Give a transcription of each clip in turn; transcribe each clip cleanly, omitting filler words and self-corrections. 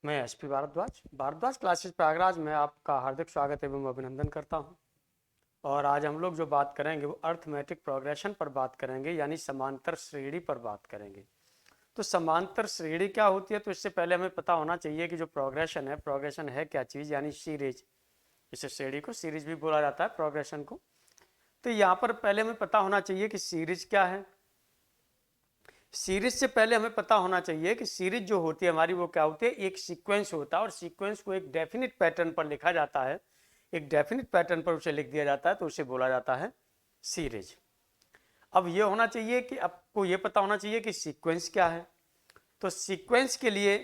मैं SP Bhardwaj classes Prayagraj में आपका हार्दिक स्वागत एवं अभिनंदन करता हूं। और आज हम लोग जो बात करेंगे वो अर्थमेटिक प्रोग्रेशन पर बात करेंगे, यानी समांतर श्रेणी पर बात करेंगे। तो समांतर श्रेणी क्या होती है, तो इससे पहले हमें पता होना चाहिए कि जो प्रोग्रेशन है क्या चीज़, यानी सीरीज। इस श्रेणी को सीरीज भी बोला जाता है, प्रोग्रेशन को। तो यहाँ पर पहले हमें पता होना चाहिए कि सीरीज क्या है। सीरीज से पहले हमें पता होना चाहिए कि सीरीज जो होती है हमारी वो क्या होती है, एक सीक्वेंस होता है, और सीक्वेंस को एक डेफिनिट पैटर्न पर लिखा जाता है। एक डेफिनिट पैटर्न पर उसे लिख दिया जाता है, तो उसे बोला जाता है सीरीज। अब ये होना चाहिए कि आपको ये पता होना चाहिए कि सीक्वेंस क्या है। तो सीक्वेंस के लिए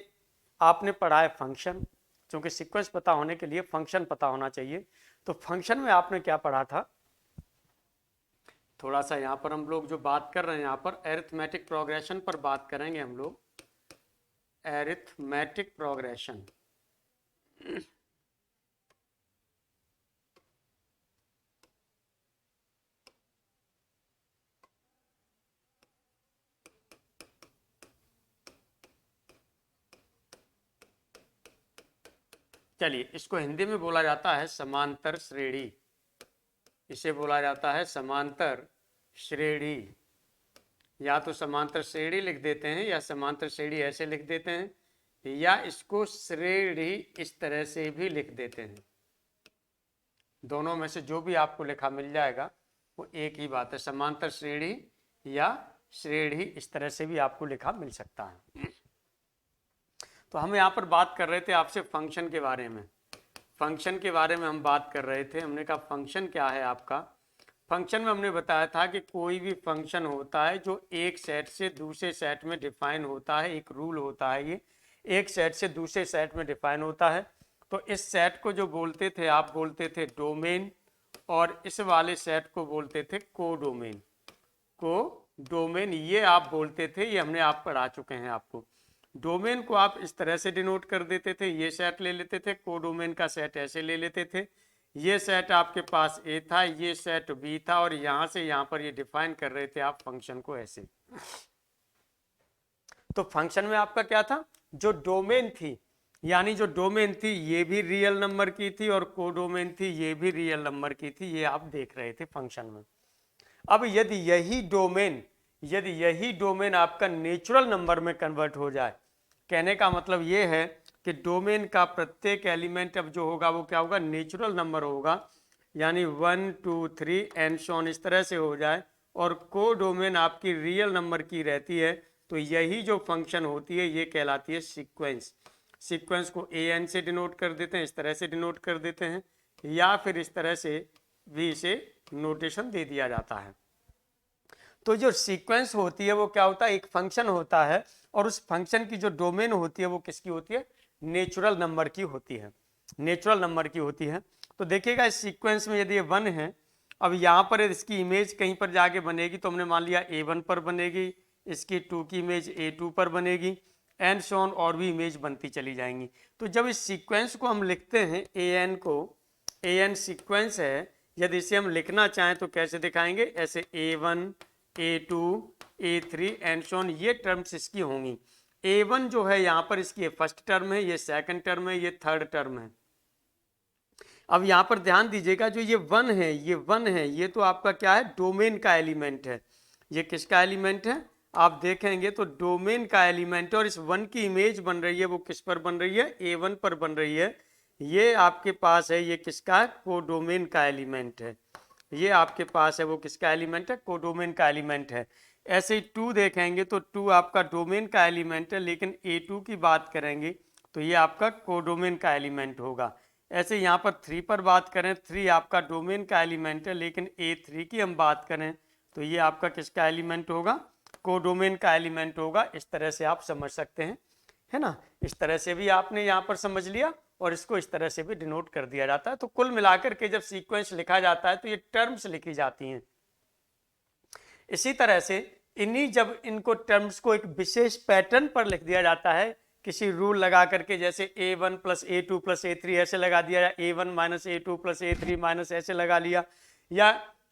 आपने पढ़ा है फंक्शन, क्योंकि सीक्वेंस पता होने के लिए फंक्शन पता होना चाहिए। तो फंक्शन में आपने क्या पढ़ा था, थोड़ा सा यहाँ पर हम लोग जो बात कर रहे हैं, यहाँ पर अरिथमेटिक प्रोग्रेशन पर बात करेंगे हम लोग। अरिथमेटिक प्रोग्रेशन, चलिए इसको हिंदी में बोला जाता है समांतर श्रेणी। इसे बोला जाता है समांतर श्रेणी। या तो समांतर श्रेणी लिख देते हैं, या समांतर श्रेणी ऐसे लिख देते हैं, या इसको श्रेणी इस तरह से भी लिख देते हैं। दोनों में से जो भी आपको लिखा मिल जाएगा वो एक ही बात है, समांतर श्रेणी या श्रेणी इस तरह से भी आपको लिखा मिल सकता है। तो हम यहाँ पर बात कर रहे थे आपसे फंक्शन के बारे में। फंक्शन के बारे में हम बात कर रहे थे। हमने कहा फंक्शन क्या है आपका। फंक्शन में हमने बताया था कि कोई भी फंक्शन होता है जो एक सेट से दूसरे सेट में डिफाइन होता है। एक रूल होता है, ये एक सेट से दूसरे सेट में डिफाइन होता है। तो इस सेट को जो बोलते थे आप बोलते थे डोमेन, और इस वाले सेट को बोलते थे कोडोमेन। कोडोमेन ये आप बोलते थे, ये हमने आप पढ़ा चुके हैं आपको। डोमेन को आप इस तरह से डिनोट कर देते थे, ये सेट ले लेते थे। कोडोमेन का सेट ऐसे ले लेते थे, ये सेट आपके पास ए था, ये सेट बी था, और यहां से यहां पर ये डिफाइन कर रहे थे आप फंक्शन को ऐसे। तो फंक्शन में आपका क्या था, जो डोमेन थी, यानी जो डोमेन थी ये भी रियल नंबर की थी, और कोडोमेन थी ये भी रियल नंबर की थी। ये आप देख रहे थे फंक्शन में। अब यदि यही डोमेन आपका नेचुरल नंबर में कन्वर्ट हो जाए, कहने का मतलब ये है कि डोमेन का प्रत्येक एलिमेंट अब जो होगा वो क्या होगा, नेचुरल नंबर होगा, यानी 1 2 3 एंड सो ऑन इस तरह से हो जाए, और को डोमेन आपकी रियल नंबर की रहती है, तो यही जो फंक्शन होती है ये कहलाती है सीक्वेंस। सीक्वेंस को ए एन से डिनोट कर देते हैं, इस तरह से डिनोट कर देते हैं, या फिर इस तरह से भी इसे नोटेशन दे दिया जाता है। तो जो सीक्वेंस होती है वो क्या होता है, एक फंक्शन होता है, और उस फंक्शन की जो डोमेन होती है वो किसकी होती है, नेचुरल नंबर की होती है। नेचुरल नंबर की होती है। तो देखिएगा इस सीक्वेंस में यदि ये 1 है, अब यहाँ पर इसकी इमेज कहीं पर जाके बनेगी, तो हमने मान लिया A1 पर बनेगी, इसकी 2 की इमेज A2 पर बनेगी, एंड सो ऑन, और भी इमेज बनती चली जाएंगी। तो जब इस सीक्वेंस को हम लिखते हैं AN को, AN सीक्वेंस है, यदि इसे हम लिखना चाहें तो कैसे दिखाएंगे, ऐसे A1 A2 A3 and so on, ये टर्म्स इसकी होंगी। A1 जो है यहाँ पर इसकी फर्स्ट टर्म है, ये सेकंड टर्म है, ये थर्ड टर्म है। अब यहाँ पर ध्यान दीजिएगा, जो ये 1 है, ये 1 है, ये तो आपका क्या है, डोमेन का एलिमेंट है। ये किसका एलिमेंट है, आप देखेंगे तो डोमेन का एलिमेंट है, और इस 1 की इमेज बन रही है वो किस पर बन रही है, A1 पर बन रही है। ये आपके पास है, ये किसका है, कोडोमेन का एलिमेंट है। ये आपके पास है वो किसका एलिमेंट है, कोडोमेन का एलिमेंट है। ऐसे ही 2 देखेंगे तो 2 आपका डोमेन का एलिमेंट है, लेकिन A2 की बात करेंगे तो ये आपका कोडोमेन का एलिमेंट होगा। ऐसे यहाँ पर 3 पर बात करें, 3 आपका डोमेन का एलिमेंट है, लेकिन A3 की हम बात करें तो ये आपका किसका एलिमेंट होगा, कोडोमेन का एलिमेंट होगा। इस तरह से आप समझ सकते हैं, है ना। इस तरह से भी आपने यहाँ पर समझ लिया, और इसको इस तरह से भी डिनोट कर दिया जाता है। तो कुल मिलाकर के जब सीक्वेंस लिखा जाता है तो ये टर्म्स लिखी जाती हैं। इसी तरह से जब इनको टर्म्स को एक विशेष पैटर्न पर लिख दिया जाता है, किसी रूल लगा करके, जैसे A1 plus A2 plus A3 ऐसे लगा दिया, या A1 minus A2 plus A3 minus ऐसे लगा लिया, या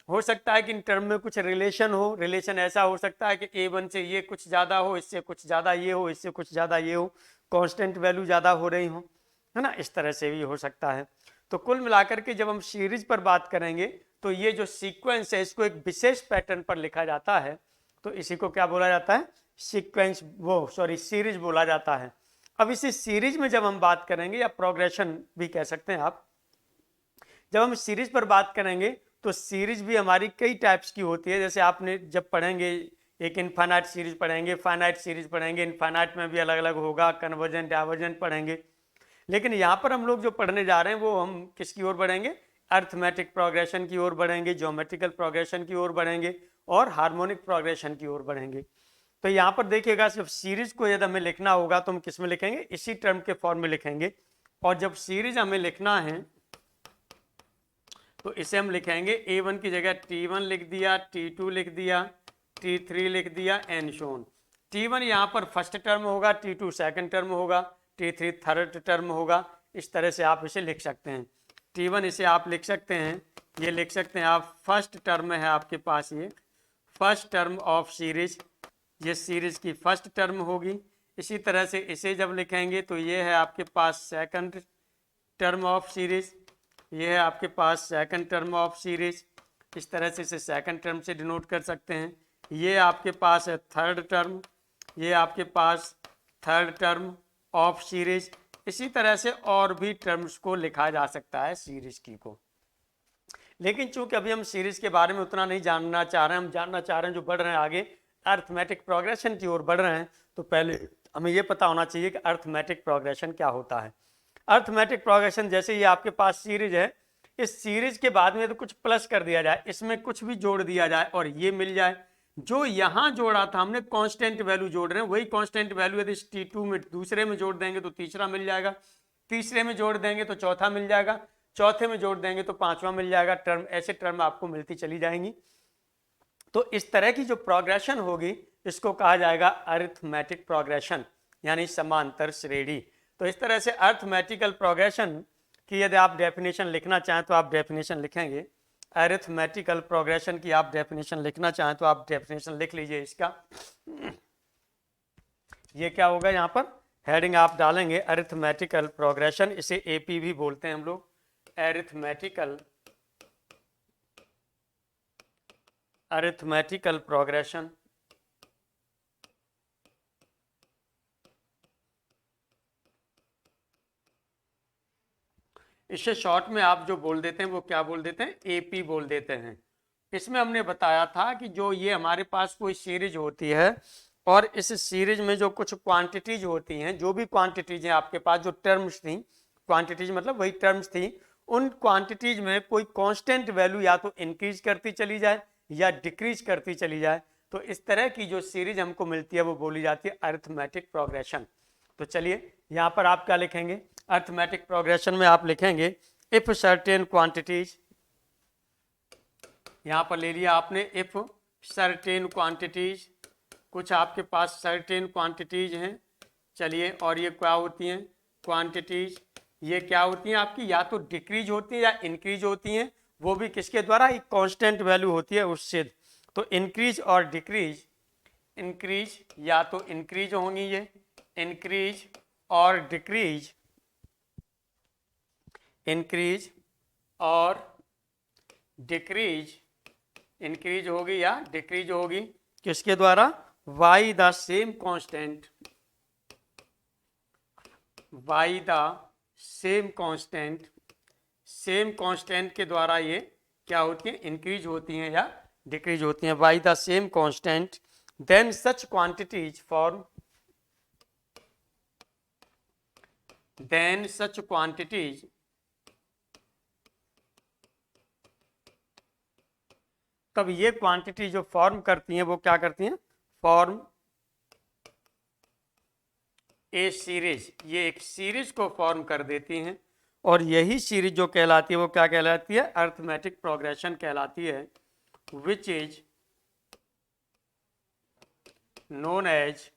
हो सकता है कि इन टर्म में कुछ रिलेशन हो, रिलेशन ऐसा हो सकता है कि A1 से ये कुछ ज़्यादा हो, इससे कुछ ज़्यादा ये हो, इससे कुछ ज़्यादा ये हो, कांस्टेंट वैल्यू ज़्यादा हो रही हो, है ना, इस तरह से भी हो सकता है। तो कुल मिलाकर के जब हम सीरीज पर बात करेंगे तो ये जो सीक्वेंस है इसको एक विशेष पैटर्न पर लिखा जाता है, तो इसी को क्या बोला जाता है, सीक्वेंस, सीरीज बोला जाता है। अब इसी सीरीज में जब हम बात करेंगे, या प्रोग्रेशन भी कह सकते हैं आप, जब हम सीरीज पर बात करेंगे तो सीरीज भी हमारी कई टाइप्स की होती है। जैसे आपने जब पढ़ेंगे एक इनफाइनाइट सीरीज पढ़ेंगे, फाइनाइट सीरीज पढ़ेंगे, इनफाइनाइट में भी अलग अलग होगा, कन्वर्जेंट डाइवर्जेंट पढ़ेंगे। लेकिन यहाँ पर हम लोग जो पढ़ने जा रहे हैं वो हम किसकी ओर बढ़ेंगे, अर्थमेटिक प्रोग्रेशन की ओर बढ़ेंगे, ज्योमेट्रिकल प्रोग्रेशन की ओर बढ़ेंगे और हार्मोनिक प्रोग्रेशन की ओर बढ़ेंगे। तो यहाँ पर देखिएगा, जब सीरीज को यदि हमें लिखना होगा तो हम किस में लिखेंगे, इसी टर्म के फॉर्म में लिखेंगे। और जब सीरीज हमें लिखना है तो इसे हम लिखेंगे A1 की जगह T1 लिख दिया, T2 लिख दिया, T3 लिख दिया, एंड शोन। T1 यहाँ पर फर्स्ट टर्म होगा, T2 सेकंड टर्म होगा, T3 थर्ड टर्म होगा। इस तरह से आप इसे लिख सकते हैं। T1 इसे आप लिख सकते हैं, ये लिख सकते हैं आप, फर्स्ट टर्म है आपके पास, ये फर्स्ट टर्म ऑफ सीरीज, ये सीरीज की फर्स्ट टर्म होगी। इसी तरह से इसे जब लिखेंगे तो ये है आपके पास सेकंड टर्म ऑफ सीरीज, ये है आपके पास सेकंड टर्म ऑफ सीरीज। इस तरह से इसे सेकंड टर्म से डिनोट कर सकते हैं। ये आपके पास है थर्ड टर्म, ये आपके पास थर्ड टर्म ऑफ सीरीज। इसी तरह से और भी टर्म्स को लिखा जा सकता है सीरीज की को। लेकिन चूंकि अभी हम सीरीज के बारे में उतना नहीं जानना चाह रहे हैं, हम जानना चाह रहे हैं जो बढ़ रहे हैं आगे अर्थमेटिक प्रोग्रेशन की ओर बढ़ रहे हैं, तो पहले हमें ये पता होना चाहिए कि अर्थमेटिक प्रोग्रेशन क्या होता है। अर्थमेटिक प्रोग्रेशन, जैसे ये आपके पास सीरीज है, इस सीरीज के बाद में तो कुछ प्लस कर दिया जाए, इसमें कुछ भी जोड़ दिया जाए और ये मिल जाए। जो यहाँ जोड़ा था हमने कांस्टेंट वैल्यू जोड़ रहे हैं, वही कांस्टेंट वैल्यू यदि T2 में दूसरे में जोड़ देंगे तो तीसरा मिल जाएगा, तीसरे में जोड़ देंगे तो चौथा मिल जाएगा, चौथे में जोड़ देंगे तो पांचवा मिल जाएगा। टर्म ऐसे टर्म आपको मिलती चली जाएंगी। तो इस तरह की जो प्रोग्रेशन होगी इसको कहा जाएगा अरिथमेटिक प्रोग्रेशन, यानी समांतर श्रेणी। तो इस तरह से अरिथमेटिकल प्रोग्रेशन की यदि आप डेफिनेशन लिखना चाहें तो आप डेफिनेशन लिखेंगे। अरिथमेटिकल प्रोग्रेशन की आप डेफिनेशन लिखना चाहें तो आप डेफिनेशन लिख लीजिए इसका। ये क्या होगा, यहाँ पर हेडिंग आप डालेंगे अरिथमेटिकल प्रोग्रेशन, इसे AP भी बोलते हैं हम लोग, अरिथमेटिकल प्रोग्रेशन। इसे शॉर्ट में आप जो बोल देते हैं वो क्या बोल देते हैं, AP बोल देते हैं। इसमें हमने बताया था कि जो ये हमारे पास कोई सीरीज होती है और इस सीरीज में जो कुछ क्वांटिटीज होती हैं, जो भी क्वांटिटीज हैं आपके पास, जो टर्म्स थी, क्वांटिटीज मतलब वही टर्म्स थी, उन क्वांटिटीज में कोई कांस्टेंट वैल्यू या तो इंक्रीज करती चली जाए या डिक्रीज करती चली जाए। तो इस तरह की जो सीरीज हमको मिलती है वो बोली जाती है अरिथमेटिक प्रोग्रेशन। तो चलिए यहाँ पर आप क्या लिखेंगे, अरिथमेटिक प्रोग्रेशन में आप लिखेंगे इफ सर्टेन क्वांटिटीज, यहाँ पर ले लिया आपने इफ सर्टेन क्वांटिटीज, कुछ आपके पास सर्टेन क्वांटिटीज हैं। चलिए, और ये क्या होती हैं क्वांटिटीज, ये क्या होती हैं आपकी, या तो डिक्रीज होती है या इंक्रीज होती हैं, वो भी किसके द्वारा, एक कांस्टेंट वैल्यू होती है उससे। तो इंक्रीज और डिक्रीज, इंक्रीज या तो इंक्रीज होंगी, ये इंक्रीज और डिक्रीज, इंक्रीज और डिक्रीज, इंक्रीज होगी या डिक्रीज होगी किसके द्वारा, by the same constant, by the same constant, same constant के द्वारा ये क्या होती है, इंक्रीज होती हैं या डिक्रीज होती हैं, by the same constant. Then such quantities form, then such quantities, तब ये क्वांटिटी जो फॉर्म करती हैं वो क्या करती हैं, फॉर्म ए सीरीज, ये एक सीरीज को फॉर्म कर देती हैं। और यही सीरीज जो कहलाती है वो क्या कहलाती है, अरिथमेटिक प्रोग्रेशन कहलाती है, which is known as,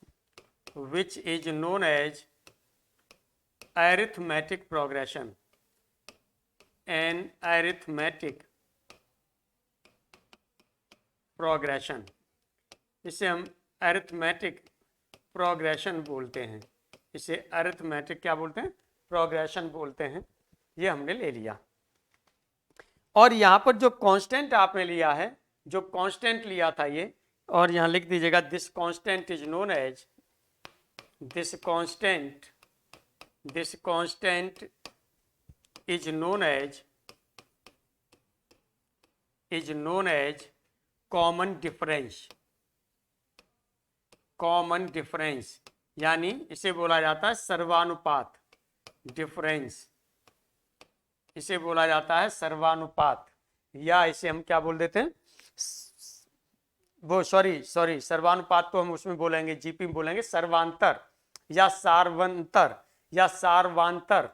which is known as arithmetic progression, an arithmetic progression, इसे हम अरिथमेटिक प्रोग्रेशन बोलते हैं, इसे अरिथमेटिक क्या बोलते हैं, प्रोग्रेशन बोलते हैं। ये हमने ले लिया। और यहाँ पर जो कांस्टेंट आपने लिया है, जो कांस्टेंट लिया था ये, और यहाँ लिख दीजिएगा this constant is known as, this constant is known as common difference, यानी इसे बोला जाता है सर्वानुपात, डिफरेंस, इसे बोला जाता है सर्वानुपात, या इसे हम क्या बोल देते हैं, वो सॉरी सर्वानुपात तो हम उसमें बोलेंगे, जीपी में बोलेंगे सर्वांतर या सार्वंतर या सार्वांतर,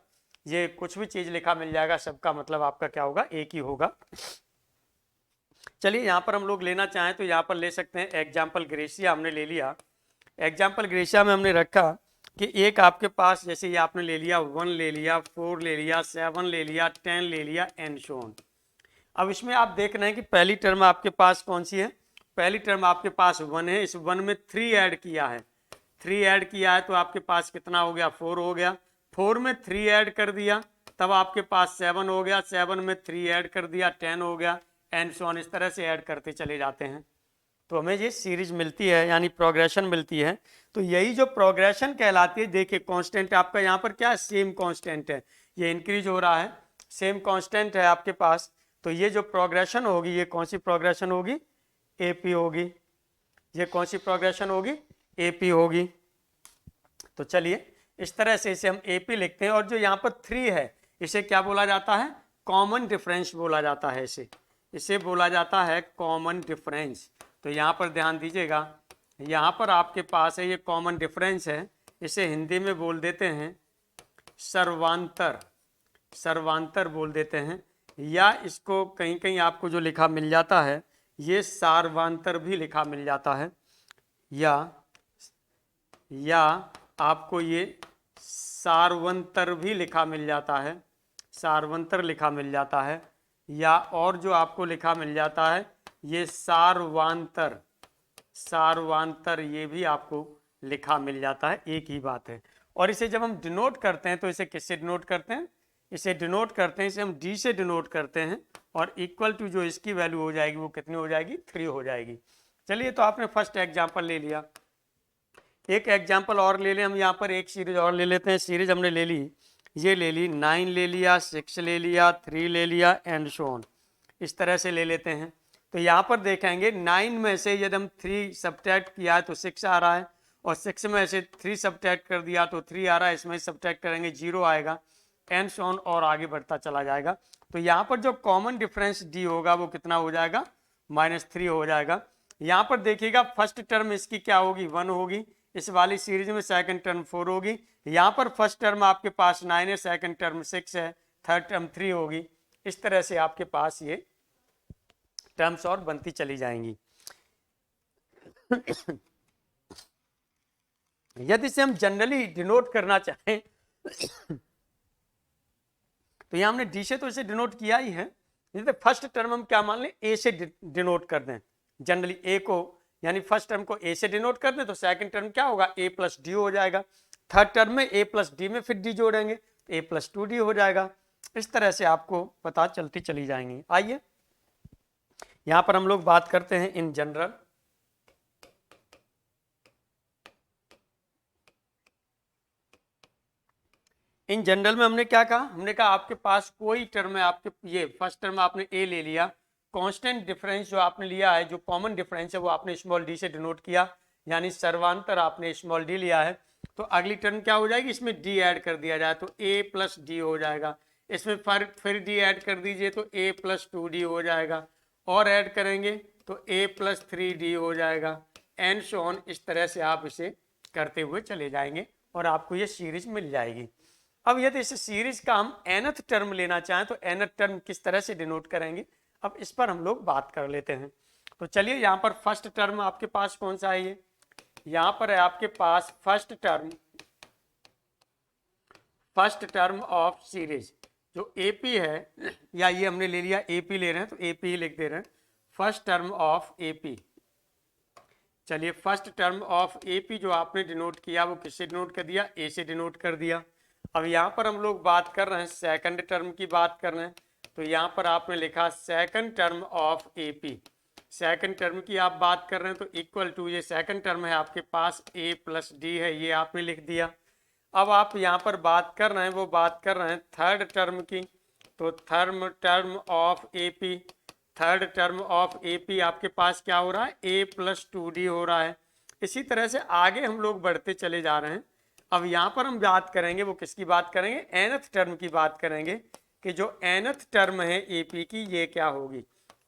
ये कुछ भी चीज लिखा मिल जाएगा, सबका मतलब आपका क्या होगा, एक ही होगा। चलिए यहाँ पर हम लोग लेना चाहें तो यहाँ पर ले सकते हैं। एग्जाम्पल ग्रेशिया हमने ले लिया। एग्जाम्पल ग्रेशिया में हमने रखा कि एक आपके पास, जैसे ये आपने ले लिया 1 ले लिया, 4 ले लिया, 7 ले लिया, 10 ले लिया एंड सो ऑन। अब इसमें आप देख रहे हैं कि पहली टर्म आपके पास कौन सी है, पहली टर्म आपके पास 1 है, इस 1 में 3 ऐड किया है, 3 ऐड किया है तो आपके पास कितना हो गया, 4 हो गया। 4 में 3 ऐड कर दिया तब आपके पास 7 हो गया, 7 में 3 ऐड कर दिया 10 हो गया एंड सो ऑन। इस तरह से ऐड करते चले जाते हैं तो हमें ये सीरीज मिलती है, यानी प्रोग्रेशन मिलती है। तो यही जो प्रोग्रेशन कहलाती है, देखिए कांस्टेंट आपका यहाँ पर क्या है, सेम कांस्टेंट है, ये इंक्रीज हो रहा है, सेम कांस्टेंट है आपके पास। तो ये जो प्रोग्रेशन होगी, ये कौन सी प्रोग्रेशन होगी, एपी होगी। ये कौन सी प्रोग्रेशन होगी, एपी होगी। तो चलिए इस तरह से इसे हम एपी लिखते हैं। और जो यहाँ पर 3 है इसे क्या बोला जाता है, कॉमन डिफरेंस बोला जाता है, इसे बोला जाता है कॉमन डिफरेंस। तो यहाँ पर ध्यान दीजिएगा, यहाँ पर आपके पास है ये कॉमन डिफरेंस है, इसे हिंदी में बोल देते हैं सर्वांतर, सर्वांतर बोल देते हैं, या इसको कहीं कहीं आपको जो लिखा मिल जाता है ये सार्वांतर भी लिखा मिल जाता है, या आपको ये सार्वंतर भी लिखा मिल जाता है, सार्वंतर लिखा मिल जाता है, या और जो आपको लिखा मिल जाता है ये सार्वांतर, सार्वांतर ये भी आपको लिखा मिल जाता है, एक ही बात है। और इसे जब हम डिनोट करते हैं तो इसे किससे डिनोट करते हैं, इसे डिनोट करते हैं, इसे हम डी से डिनोट करते हैं, और इक्वल टू जो इसकी वैल्यू हो जाएगी वो कितनी हो जाएगी, 3 हो जाएगी। चलिए तो आपने फर्स्ट एग्जाम्पल ले लिया, एक एग्जाम्पल और ले लें हम, यहाँ पर एक सीरीज और ले लेते हैं। सीरीज हमने ले ली, ये ले ली, 9 ले लिया, 6 ले लिया, 3 ले लिया एंड सो ऑन, इस तरह से ले लेते हैं। तो यहाँ पर देखेंगे 9 में से यदि हम 3 सब्ट्रैक्ट किया है तो 6 आ रहा है, और 6 में से 3 सब्ट्रैक्ट कर दिया तो 3 आ रहा है, इसमें सब्ट्रैक्ट करेंगे 0 आएगा एंड सो ऑन, और आगे बढ़ता चला जाएगा। तो यहाँ पर जो कॉमन डिफरेंस डी होगा वो कितना हो जाएगा, -3 हो जाएगा। यहाँ पर देखिएगा फर्स्ट टर्म इसकी क्या होगी, 1 होगी, इस वाली सीरीज में सेकंड टर्म 4 होगी। यहाँ पर फर्स्ट टर्म आपके पास 9 है, सेकंड टर्म 6 है, थर्ड टर्म 3 होगी। इस तरह से आपके पास ये टर्म्स और बनती चली जाएंगी। यदि इसे हम जनरली डिनोट करना चाहें तो यहाँ हमने डी से तो इसे डिनोट किया ही है, फर्स्ट टर्म हम क्या मान लें, ए से डिनोट कर दें, जनरली ए को, यानी फर्स्ट टर्म को ए से डिनोट कर दें तो सेकंड टर्म क्या होगा, ए प्लस डी हो जाएगा। थर्ड टर्म में ए प्लस डी में फिर डी जोड़ेंगे, ए प्लस 2डी हो जाएगा। इस तरह से आपको पता चलती चली जाएंगी। आइए यहां पर हम लोग बात करते हैं इन जनरल। इन जनरल में हमने क्या कहा, हमने कहा आपके पास कोई टर्म है, आपके ये फर्स्ट टर्म आपने ए ले लिया, कांस्टेंट डिफरेंस जो आपने लिया है, जो कॉमन डिफरेंस है वो आपने स्मॉल डी से डिनोट किया, यानी सर्वांतर आपने स्मॉल डी लिया है। तो अगली टर्म क्या हो जाएगी, इसमें डी ऐड कर दिया जाए तो ए प्लस डी हो जाएगा, इसमें फिर डी ऐड कर दीजिए तो ए प्लस 2डी हो जाएगा, और ऐड करेंगे तो ए प्लस 3डी हो जाएगा एंड सो ऑन। इस तरह से आप इसे करते हुए चले जाएंगे और आपको ये सीरीज मिल जाएगी। अब यदि इस सीरीज का हम nth टर्म लेना चाहें तो nth टर्म किस तरह से डिनोट करेंगे, अब इस पर हम लोग बात कर लेते हैं। तो चलिए यहाँ पर फर्स्ट टर्म आपके पास कौन सा है, ये यहाँ पर है आपके पास फर्स्ट टर्म ऑफ सीरीज जो AP है, या ये हमने ले लिया AP ले रहे हैं तो AP ही लिख दे रहे हैं। First term of AP. चलिए फर्स्ट टर्म ऑफ एपी जो आपने डिनोट किया वो किससे डिनोट कर दिया, ए से डिनोट कर दिया। अब यहाँ पर हम लोग बात कर रहे हैं सेकंड टर्म की बात कर रहे हैं, तो यहाँ पर आपने लिखा second term of AP. Second term की आप बात कर रहे हैं तो इक्वल टू, ये सेकंड टर्म है आपके पास ए प्लस डी है, ये आपने लिख दिया। अब आप यहाँ पर बात कर रहे हैं, वो बात कर रहे हैं थर्ड टर्म की, तो third term of AP, third term of AP आपके पास क्या हो रहा है, ए प्लस टू डी हो रहा है। इसी तरह से आगे हम लोग बढ़ते चले जा रहे हैं। अब यहाँ पर हम बात करेंगे, वो किसकी बात करेंगे, एनथ टर्म की बात करेंगे, कि जो एनथ टर्म है एपी की ये क्या होगी,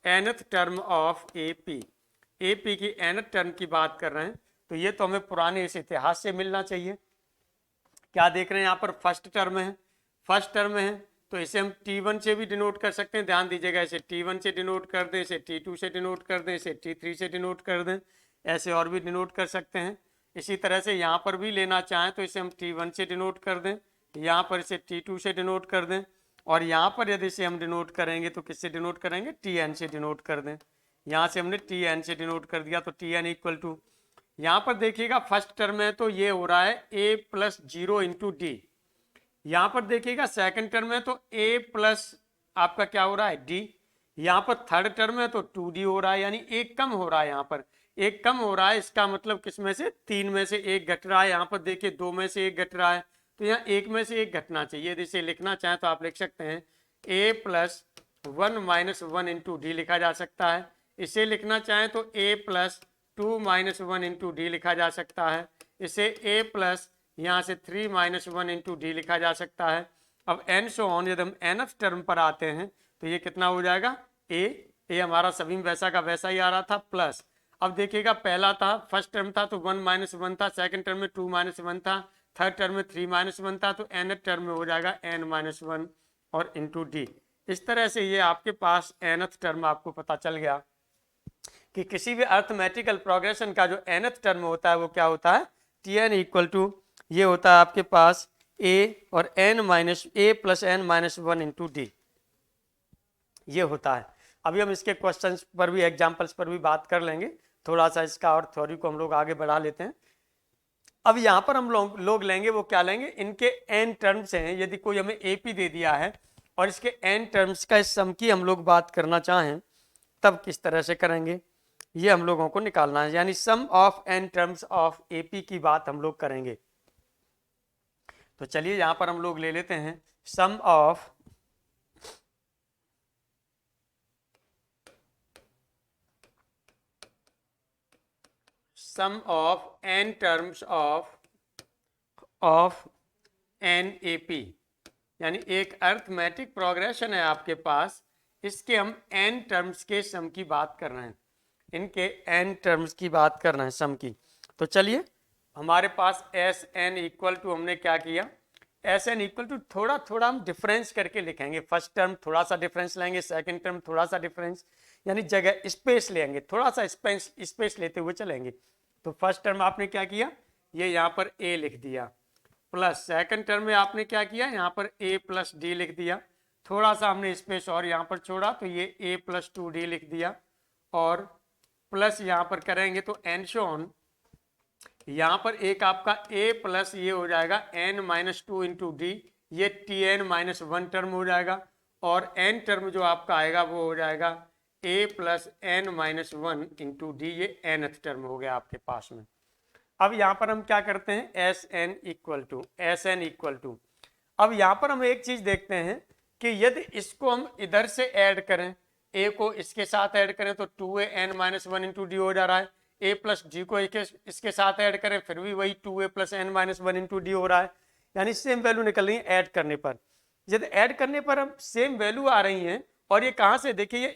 nth term of AP. AP की एनथ टर्म की बात कर रहे हैं, तो ये तो हमें पुराने इस इतिहास से मिलना चाहिए। क्या देख रहे हैं यहाँ पर फर्स्ट टर्म है, फर्स्ट टर्म है तो इसे हम T1 से भी डिनोट कर सकते हैं, ध्यान दीजिएगा, इसे T1 से डिनोट कर दें, इसे T2 से डिनोट कर दें, इसे T3 से डिनोट कर दें, ऐसे और भी डिनोट कर सकते हैं। इसी तरह से यहाँ पर भी लेना चाहें तो इसे हम T1 से डिनोट कर दें, यहाँ पर इसे T2 से डिनोट कर दें, और यहाँ पर यदि इसे हम डिनोट करेंगे तो किससे डिनोट करेंगे, Tn से डिनोट कर दें। यहाँ से हमने Tn से डिनोट कर दिया, तो Tn इक्वल टू, यहाँ पर देखिएगा फर्स्ट टर्म है तो ये हो रहा है a plus zero into D. यहाँ पर देखिएगा सेकंड टर्म है तो a प्लस आपका क्या हो रहा है d। यहाँ पर थर्ड टर्म है तो 2d हो रहा है, यानी एक कम हो रहा है, यहाँ पर एक कम हो रहा है। इसका मतलब किस में से, 3 में से एक घट रहा है। यहाँ पर देखिए 2 में से एक घट रहा है, तो यहाँ 1 में से एक घटना चाहिए। यदि इसे लिखना चाहें तो आप लिख सकते हैं a plus 1 minus 1 into D लिखा जा सकता है। इसे लिखना चाहें तो a plus 2 minus 1 into D लिखा जा सकता है। इसे a प्लस यहाँ से 3 माइनस 1 इंटू डी लिखा जा सकता है। अब एन सो ऑन, यदि हम nth टर्म पर आते हैं तो ये कितना हो जाएगा, a हमारा सभी में वैसा का वैसा ही आ रहा था, प्लस अब देखिएगा पहला था फर्स्ट टर्म था तो 1 माइनस 1 था, सेकंड टर्म में 2 माइनस 1 था, थर्ड टर्म में 3 माइनस 1 था, तो nth टर्म में हो जाएगा n माइनस 1 और इंटू डी। इस तरह से ये आपके पास nth टर्म आपको पता चल गया कि किसी भी अर्थमेटिकल प्रोग्रेशन का जो nth टर्म होता है वो क्या होता है, Tn इक्वल टू ये होता है आपके पास a और n minus a plus n minus 1 into D, ये होता है। अभी हम इसके क्वेश्चंस पर भी, एग्जांपल्स पर भी बात कर लेंगे, थोड़ा सा इसका और थ्योरी को हम लोग आगे बढ़ा लेते हैं। अब यहाँ पर हम लोग लेंगे, वो क्या लेंगे, इनके n टर्म्स हैं। यदि कोई हमें AP दे दिया है और इसके n टर्म्स का इस सम की हम लोग बात करना चाहें तब किस तरह से करेंगे, ये हम लोगों को निकालना है, यानी sum of n terms of AP की बात हम लोग करेंगे। तो चलिए यहाँ पर हम लोग ले लेते हैं sum of n terms of NAP, यानी एक अर्थमेटिक प्रोग्रेशन है आपके पास, इसके हम n टर्म्स के सम की बात कर रहे हैं, इनके n टर्म्स की बात कर रहे हैं सम की। तो चलिए हमारे पास Sn इक्वल टू, हमने क्या किया, Sn इक्वल टू थोड़ा थोड़ा हम डिफरेंस करके लिखेंगे। फर्स्ट टर्म थोड़ा सा डिफरेंस लेंगे, सेकंड टर्म थोड़ा सा डिफरेंस, यानी जगह स्पेस लेंगे, थोड़ा सा स्पेस लेते हुए चलेंगे। तो फर्स्ट टर्म आपने क्या किया, ये यहाँ पर a लिख दिया, प्लस सेकंड टर्म में आपने क्या किया, यहाँ पर a प्लस डी लिख दिया, थोड़ा सा हमने स्पेस और यहाँ पर छोड़ा तो ये a प्लस 2d लिख दिया, और प्लस यहाँ पर करेंगे तो एन शोन, यहाँ पर एक आपका a प्लस ये हो जाएगा n माइनस 2 इंटू डी, ये Tn माइनस 1 टर्म हो जाएगा, और n टर्म जो आपका आएगा वो हो जाएगा a plus n minus 1 into D, ये nth टर्म हो गया आपके पास में। अब यहाँ पर हम क्या करते हैं, Sn इक्वल टू, अब यहाँ पर हम एक चीज देखते हैं कि यदि इसको हम इधर से ऐड करें, a को इसके साथ ऐड करें तो 2an माइनस 1 इंटू डी हो जा रहा है, a प्लस जी को इसके साथ ऐड करें फिर भी वही 2a plus n minus 1 into D हो रहा है, यानी सेम वैल्यू निकल रही है ऐड करने पर। यदि ऐड करने पर हम सेम वैल्यू आ रही हैं, और ये कहाँ से, देखिए ये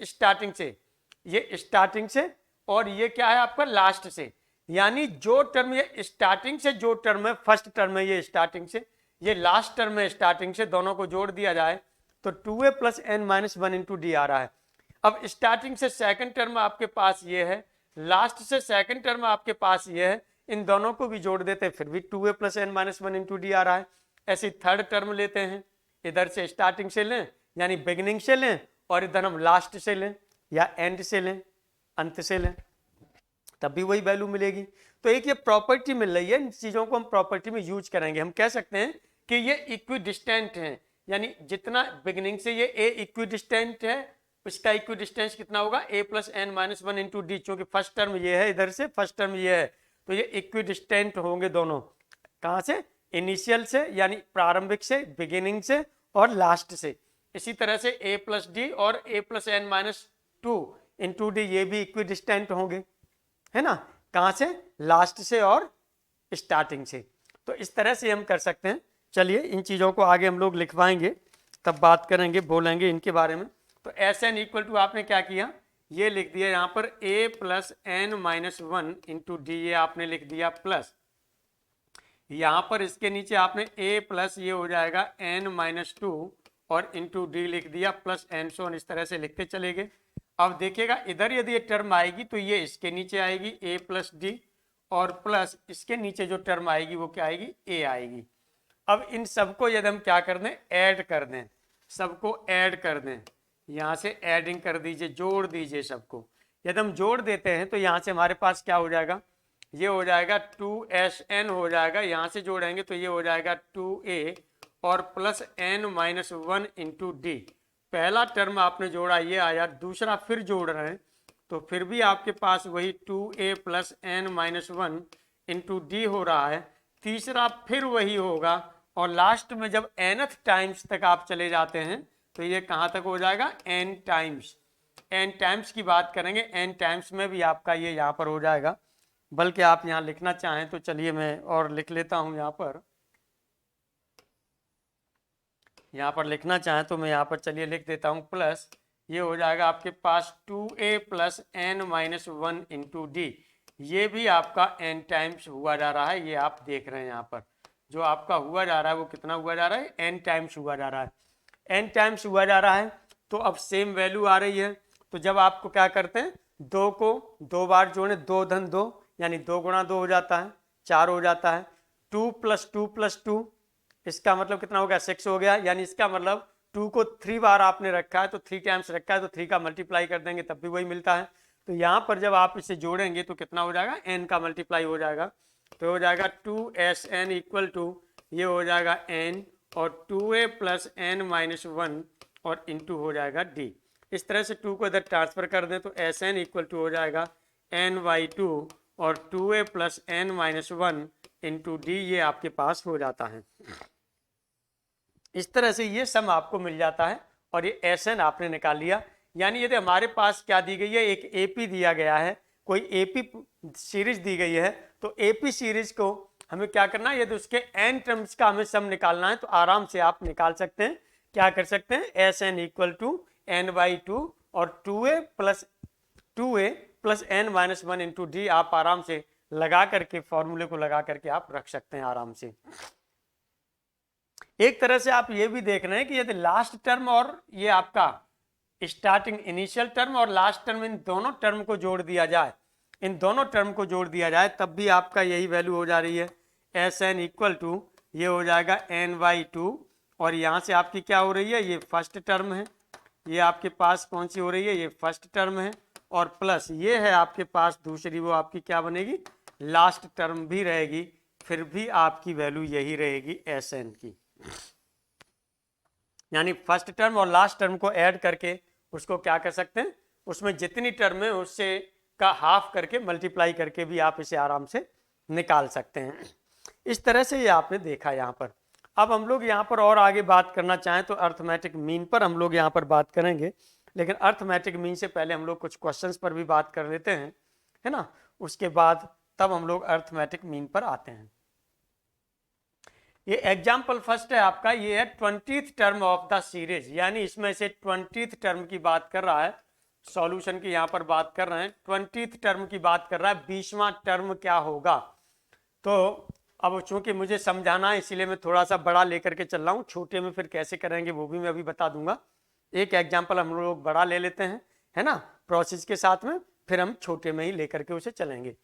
स्टार्टिंग से और ये क्या है आपका लास्ट से, यानी जो टर्म ये स्टार्टिंग से जो टर्म है फर्स्ट टर्म है ये स्टार्टिंग से, ये लास्ट टर्म है स्टार्टिंग से, दोनों को जोड़ दिया जाए तो 2a plus n minus 1 into d आ रहा है। अब स्टार्टिंग से सेकंड टर्म आपके पास ये है, लास्ट से सेकंड टर्म आपके पास ये है, इन दोनों को भी जोड़ देते हैं फिर भी 2a plus n minus 1 into d आ रहा है। ऐसे थर्ड टर्म लेते हैं, इधर से स्टार्टिंग से लें यानी बिगिनिंग से लें, और इधर हम लास्ट से लें या एंड से लें, अंत से लें तब भी वही वैल्यू मिलेगी। तो एक ये प्रॉपर्टी मिल रही है, इन चीज़ों को हम प्रॉपर्टी में यूज करेंगे। हम कह सकते हैं कि ये इक्विडिस्टेंट है, यानी जितना बिगिनिंग से ये ए इक्विडिस्टेंट है, इसका इक्विडिस्टेंस कितना होगा a plus N minus one into D, चूंकि फर्स्ट टर्म ये है इधर से, फर्स्ट टर्म ये है, तो ये इक्विडिस्टेंट होंगे दोनों। कहाँ से? इनिशियल से, यानी प्रारंभिक से, बिगिनिंग से और लास्ट से। इसी तरह से a प्लस डी और a plus N minus two into D, ये भी इक्विडिस्टेंट होंगे, है ना? कहाँ से? लास्ट से और स्टार्टिंग से। तो इस तरह से हम कर सकते हैं। चलिए इन चीज़ों को आगे हम लोग लिखवाएंगे, तब बात करेंगे, बोलेंगे इनके बारे में। तो एस एन इक्वल टू आपने क्या किया, ये लिख दिया यहाँ पर a plus N minus one into D, ये आपने लिख दिया प्लस, यहाँ पर इसके नीचे आपने a प्लस ये हो जाएगा n माइनस टू और इंटू डी लिख दिया प्लस एन सोन, इस तरह से लिखते चले गए। अब देखिएगा इधर यदि ये टर्म आएगी तो ये इसके नीचे आएगी a प्लस डी, और प्लस इसके नीचे जो टर्म आएगी वो क्या आएगी, a आएगी। अब इन सबको यदि हम क्या कर दें, ऐड कर दें, सबको ऐड कर दें, यहाँ से ऐडिंग कर दीजिए, जोड़ दीजिए सबको। यदि हम जोड़ देते हैं तो यहाँ से हमारे पास क्या हो जाएगा, ये हो जाएगा 2SN हो जाएगा, यहाँ से जोड़ेंगे तो ये हो जाएगा 2A और plus n minus one into D. पहला टर्म आपने जोड़ा ये आया, दूसरा फिर जोड़ रहे हैं तो फिर भी आपके पास वही 2A plus n minus one into D हो रहा है, तीसरा फिर वही होगा, और लास्ट में जब nth टाइम्स तक आप चले जाते हैं तो ये कहाँ तक हो जाएगा, n टाइम्स। n टाइम्स की बात करेंगे, n टाइम्स में भी आपका ये यहाँ पर हो जाएगा। बल्कि आप यहाँ लिखना चाहें तो चलिए मैं और लिख लेता हूँ, यहाँ पर लिखना चाहें तो मैं यहाँ पर चलिए लिख देता हूँ प्लस, ये हो जाएगा आपके पास 2A plus N minus one into D, ये भी आपका n टाइम्स हुआ जा रहा है। ये आप देख रहे हैं यहाँ पर जो आपका हुआ जा रहा है वो कितना हुआ जा रहा है, n टाइम्स हुआ जा रहा है, n टाइम्स हुआ जा रहा है। तो अब सेम वैल्यू आ रही है, तो जब आपको क्या करते हैं, दो को दो बार जोड़े, दो धन दो, यानी दो गुणा दो हो जाता है, चार हो जाता है। टू प्लस टू, इसका मतलब कितना हो गया, 6 हो गया। यानी इसका मतलब 2 को 3 बार आपने रखा है तो 3 टाइम्स रखा है, तो 3 का मल्टीप्लाई कर देंगे तब भी वही मिलता है। तो यहाँ पर जब आप इसे जोड़ेंगे तो कितना हो जाएगा, n का मल्टीप्लाई हो जाएगा, तो हो जाएगा 2SN इक्वल टू, ये हो जाएगा n और 2A plus N minus one और इंटू हो जाएगा d। इस तरह से 2 को इधर ट्रांसफर कर दें तो SN इक्वल टू हो जाएगा n/2 और 2A plus N minus one into D, ये आपके पास हो जाता है। इस तरह से ये सम आपको मिल जाता है और ये SN आपने निकाल लिया। यानी यदि हमारे पास क्या दी गई है, एक AP दिया गया है, कोई AP सीरीज दी गई है, तो AP सीरीज को हमें क्या करना है, यदि उसके n टर्म्स का हमें सम निकालना है तो आराम से आप निकाल सकते हैं। क्या कर सकते हैं, SN इक्वल टू n/2 और 2A plus N minus one into D, आप आराम से लगा करके, फॉर्मूले को लगा करके आप रख सकते हैं आराम से। एक तरह से आप ये भी देख रहे हैं कि यदि लास्ट टर्म और ये आपका स्टार्टिंग इनिशियल टर्म और लास्ट टर्म, इन दोनों टर्म को जोड़ दिया जाए, इन दोनों टर्म को जोड़ दिया जाए, तब भी आपका यही वैल्यू हो जा रही है। SN इक्वल टू, ये हो जाएगा n/2 और यहाँ से आपकी क्या हो रही है, ये फर्स्ट टर्म है, ये आपके पास कौन सी हो रही है, ये फर्स्ट टर्म है, और प्लस ये है आपके पास दूसरी, वो आपकी क्या बनेगी, लास्ट टर्म भी रहेगी, फिर भी आपकी वैल्यू यही रहेगी SN की। यानी फर्स्ट टर्म और लास्ट टर्म को ऐड करके उसको क्या कर सकते हैं, उसमें जितनी टर्म है उससे का हाफ करके मल्टीप्लाई करके भी आप इसे आराम से निकाल सकते हैं। इस तरह से ये आपने देखा यहाँ पर। अब हम लोग यहाँ पर और आगे बात करना चाहें तो अर्थमेटिक मीन पर हम लोग यहाँ पर बात करेंगे, लेकिन अर्थमेटिक मीन से पहले हम लोग कुछ क्वेश्चंस पर भी बात कर लेते हैं, है ना, उसके बाद तब हम लोग अर्थमेटिक मीन पर आते हैं। ये एग्जाम्पल फर्स्ट है आपका, ये है 20th term of the series, यानी इसमें से 20th टर्म की बात कर रहा है, सॉल्यूशन की यहाँ पर बात कर रहे हैं, 20th टर्म की बात कर रहा है, 20वां टर्म क्या होगा। तो अब चूंकि मुझे समझाना है इसीलिए मैं थोड़ा सा बड़ा लेकर के चल रहा हूँ, छोटे में फिर कैसे करेंगे वो भी मैं अभी बता दूंगा। एक एग्जाम्पल हम लोग बड़ा ले लेते हैं, है ना, प्रोसेस के साथ में, फिर हम छोटे में ही लेकर के उसे चलेंगे।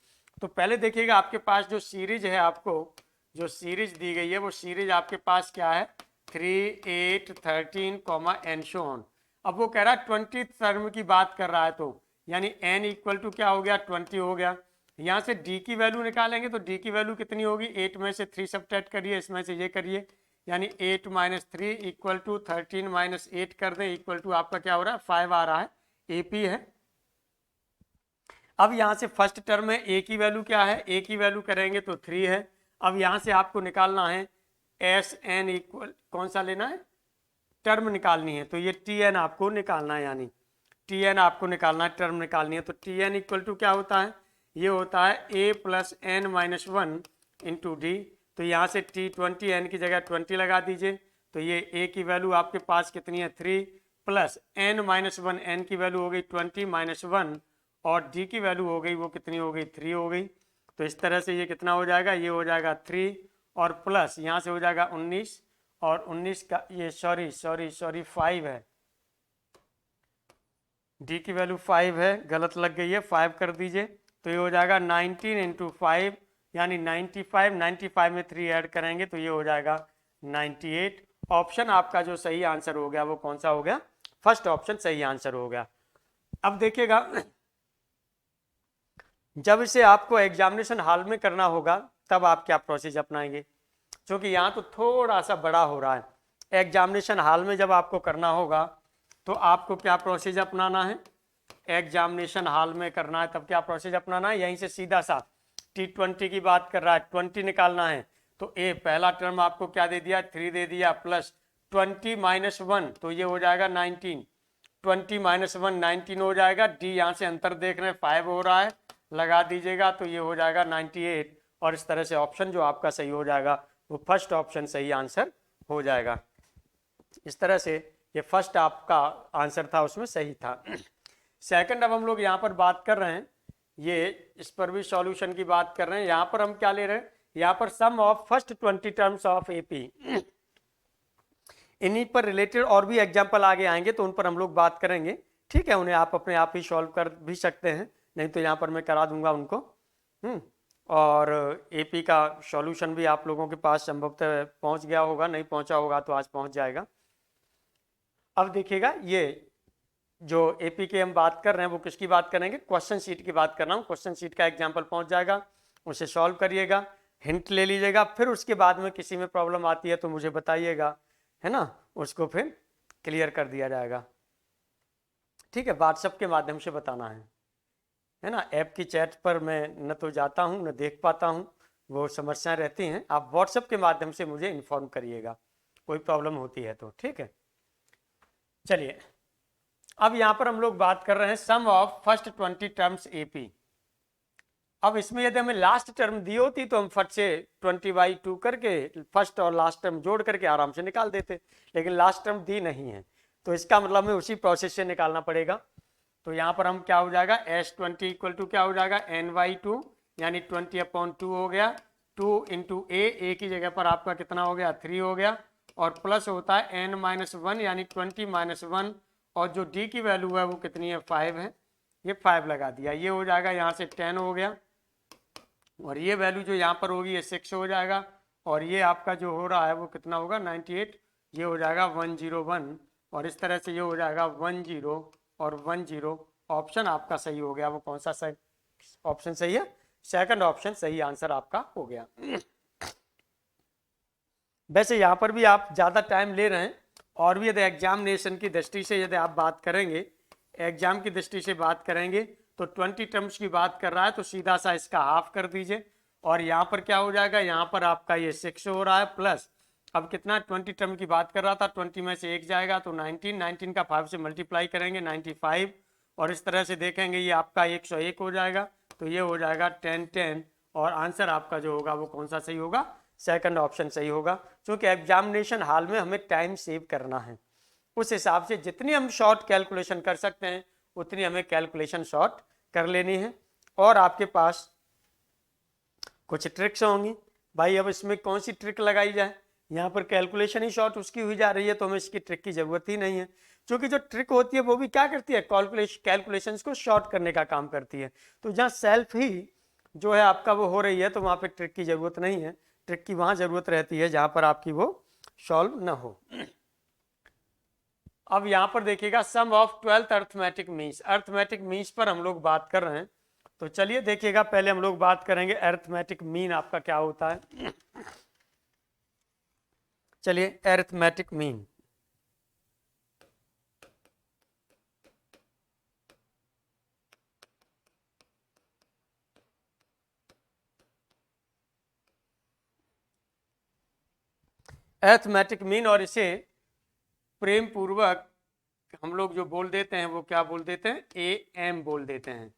तो पहले देखिएगा आपके पास जो सीरीज है, आपको जो सीरीज दी गई है वो सीरीज आपके पास क्या है, 3, 8, 13, एंड सो ऑन। अब वो कह रहा है 20th टर्म की बात कर रहा है, तो यानी n इक्वल टू क्या हो गया 20 हो गया। यहाँ से d की वैल्यू निकालेंगे तो d की वैल्यू कितनी होगी 8 में से 3 सब्ट्रैक्ट करिए, इसमें से ये करिए, यानी 8 माइनस 3 इक्वल टू 13 माइनस 8 कर दें इक्वल टू आपका क्या हो रहा है 5 आ रहा है, AP है। अब यहाँ से फर्स्ट टर्म में a की वैल्यू क्या है, a की वैल्यू करेंगे तो 3 है। अब यहाँ से आपको निकालना है Sn इक्वल कौन सा लेना है, टर्म निकालनी है, तो ये Tn आपको निकालना है, यानी Tn आपको निकालना है, टर्म निकालनी है। तो Tn इक्वल टू क्या होता है, ये होता है a plus N minus 1 into D. तो यहाँ से T20 n की जगह 20 लगा दीजिए, तो ये a की वैल्यू आपके पास कितनी है 3 प्लस n माइनस 1, n की वैल्यू हो गई 20 माइनस 1 और d की वैल्यू हो गई वो कितनी हो गई 3 हो गई। तो इस तरह से ये कितना हो जाएगा, ये हो जाएगा 3 और प्लस यहाँ से हो जाएगा 19 और 19 का ये सॉरी 5 है, d की वैल्यू 5 है, गलत लग गई है, 5 कर दीजिए। तो ये हो जाएगा 19 इंटू 5 यानी 95 में 3 ऐड करेंगे तो ये हो जाएगा 98। ऑप्शन आपका जो सही आंसर हो गया वो कौन सा हो गया, फर्स्ट ऑप्शन सही आंसर हो गया। अब देखिएगा जब इसे आपको एग्जामिनेशन हॉल में करना होगा तब आप क्या प्रोसेस अपनाएंगे, क्योंकि यहाँ तो थोड़ा सा बड़ा हो रहा है। एग्जामिनेशन हॉल में जब आपको करना होगा तो आपको क्या प्रोसेस अपनाना है, एग्जामिनेशन हॉल में करना है तब क्या प्रोसेस अपनाना है, यहीं से सीधा सा T20 की बात कर रहा है 20 निकालना है, तो ए पहला टर्म आपको क्या दे दिया 3 दे दिया प्लस 20 माइनस 1 तो ये हो जाएगा 19, 20 माइनस 1 19 हो जाएगा। डी यहाँ से अंतर देख रहे हैं 5 हो रहा है, लगा दीजिएगा तो ये हो जाएगा 98 और इस तरह से ऑप्शन जो आपका सही हो जाएगा वो फर्स्ट ऑप्शन सही आंसर हो जाएगा। इस तरह से ये फर्स्ट आपका आंसर था उसमें सही था। सेकंड अब हम लोग यहाँ पर बात कर रहे हैं, ये इस पर भी सॉल्यूशन की बात कर रहे हैं। यहाँ पर हम क्या ले रहे हैं, यहाँ पर sum of first 20 terms of AP, इन्हीं पर रिलेटेड और भी एग्जाम्पल आगे आएंगे तो उन पर हम लोग बात करेंगे, ठीक है। उन्हें आप अपने आप ही सॉल्व कर भी सकते हैं, नहीं तो यहाँ पर मैं करा दूंगा उनको। और एपी का सॉल्यूशन भी आप लोगों के पास संभवतः पहुँच गया होगा, नहीं पहुँचा होगा तो आज पहुँच जाएगा। अब देखिएगा ये जो एपी के हम बात कर रहे हैं वो किसकी बात करेंगे, क्वेश्चन शीट की बात कर रहा हूँ। क्वेश्चन शीट का एग्जाम्पल पहुँच जाएगा, उसे सॉल्व करिएगा, हिंट ले लीजिएगा, फिर उसके बाद में किसी में प्रॉब्लम आती है तो मुझे बताइएगा, है ना, उसको फिर क्लियर कर दिया जाएगा, ठीक है। व्हाट्सएप के माध्यम से बताना है ना, ऐप की चैट पर मैं न तो जाता हूँ न देख पाता हूँ, वो समस्याएं रहती हैं। आप व्हाट्सएप के माध्यम से मुझे इन्फॉर्म करिएगा कोई प्रॉब्लम होती है तो, ठीक है। चलिए अब यहाँ पर हम लोग बात कर रहे हैं sum of first 20 terms AP. अब इसमें यदि हमें लास्ट टर्म दी होती तो हम फट से 20/2 करके फर्स्ट और लास्ट टर्म जोड़ करके आराम से निकाल देते, लेकिन लास्ट टर्म दी नहीं है तो इसका मतलब हमें उसी प्रोसेस से निकालना पड़ेगा। तो यहाँ पर हम क्या हो जाएगा S20 इक्वल टू क्या हो जाएगा n/2 यानी 20/2 हो गया, 2 इंटू ए की जगह पर आपका कितना हो गया 3 हो गया, और प्लस होता है n-1 यानी 20 माइनस 1 और जो d की वैल्यू है वो कितनी है 5 है, ये 5 लगा दिया, ये हो जाएगा यहाँ से 10 हो गया, और ये वैल्यू जो यहाँ पर होगी ये 6 हो जाएगा, और ये आपका जो हो रहा है वो कितना होगा 98, ये हो जाएगा 101, और इस तरह से ये हो जाएगा 10 और 10। ऑप्शन आपका सही हो गया, वो कौन सा सही ऑप्शन सही है, सेकंड ऑप्शन सही आंसर आपका हो गया। वैसे यहाँ पर भी आप ज़्यादा टाइम ले रहे हैं, और भी यदि एग्जामिनेशन की दृष्टि से यदि आप बात करेंगे, एग्जाम की दृष्टि से बात करेंगे तो 20 टर्म्स की बात कर रहा है तो सीधा सा इसका हाफ कर दीजिए, और यहाँ पर क्या हो जाएगा, यहाँ पर आपका ये 6 हो रहा है प्लस अब कितना 20 टर्म की बात कर रहा था, 20 में से 1 जाएगा तो 19 का 5 से मल्टीप्लाई करेंगे 95, और इस तरह से देखेंगे ये आपका 101 हो जाएगा, तो ये हो जाएगा 10 और आंसर आपका जो होगा वो कौन सा सही होगा, सेकंड ऑप्शन सही होगा। क्योंकि एग्जामिनेशन हॉल में हमें टाइम सेव करना है, उस हिसाब से जितनी हम शॉर्ट कैलकुलेशन कर सकते हैं उतनी हमें कैलकुलेशन शॉर्ट कर लेनी है। और आपके पास कुछ ट्रिक्स होंगी, भाई अब इसमें कौन सी ट्रिक लगाई जाए, यहाँ पर कैलकुलेशन ही शॉर्ट उसकी हुई जा रही है तो हमें इसकी ट्रिक की जरूरत ही नहीं है, क्योंकि जो ट्रिक होती है वो भी क्या करती है, कैलकुलेशन को शॉर्ट करने का काम करती है। तो जहाँ सेल्फ ही जो है आपका वो हो रही है तो वहाँ पे ट्रिक की जरूरत नहीं है, ट्रिक की वहाँ जरूरत रहती है जहाँ पर आपकी वो सॉल्व ना हो। अब यहाँ पर देखिएगा sum of 12th arithmetic means, arithmetic means पर हम लोग बात कर रहे हैं। तो चलिए देखिएगा, पहले हम लोग बात करेंगे अर्थमेटिक मीन आपका क्या होता है। चलिए अर्थमेटिक मीन, अर्थमेटिक मीन, और इसे प्रेम पूर्वक हम लोग जो बोल देते हैं वो क्या बोल देते हैं, ए एम बोल देते हैं।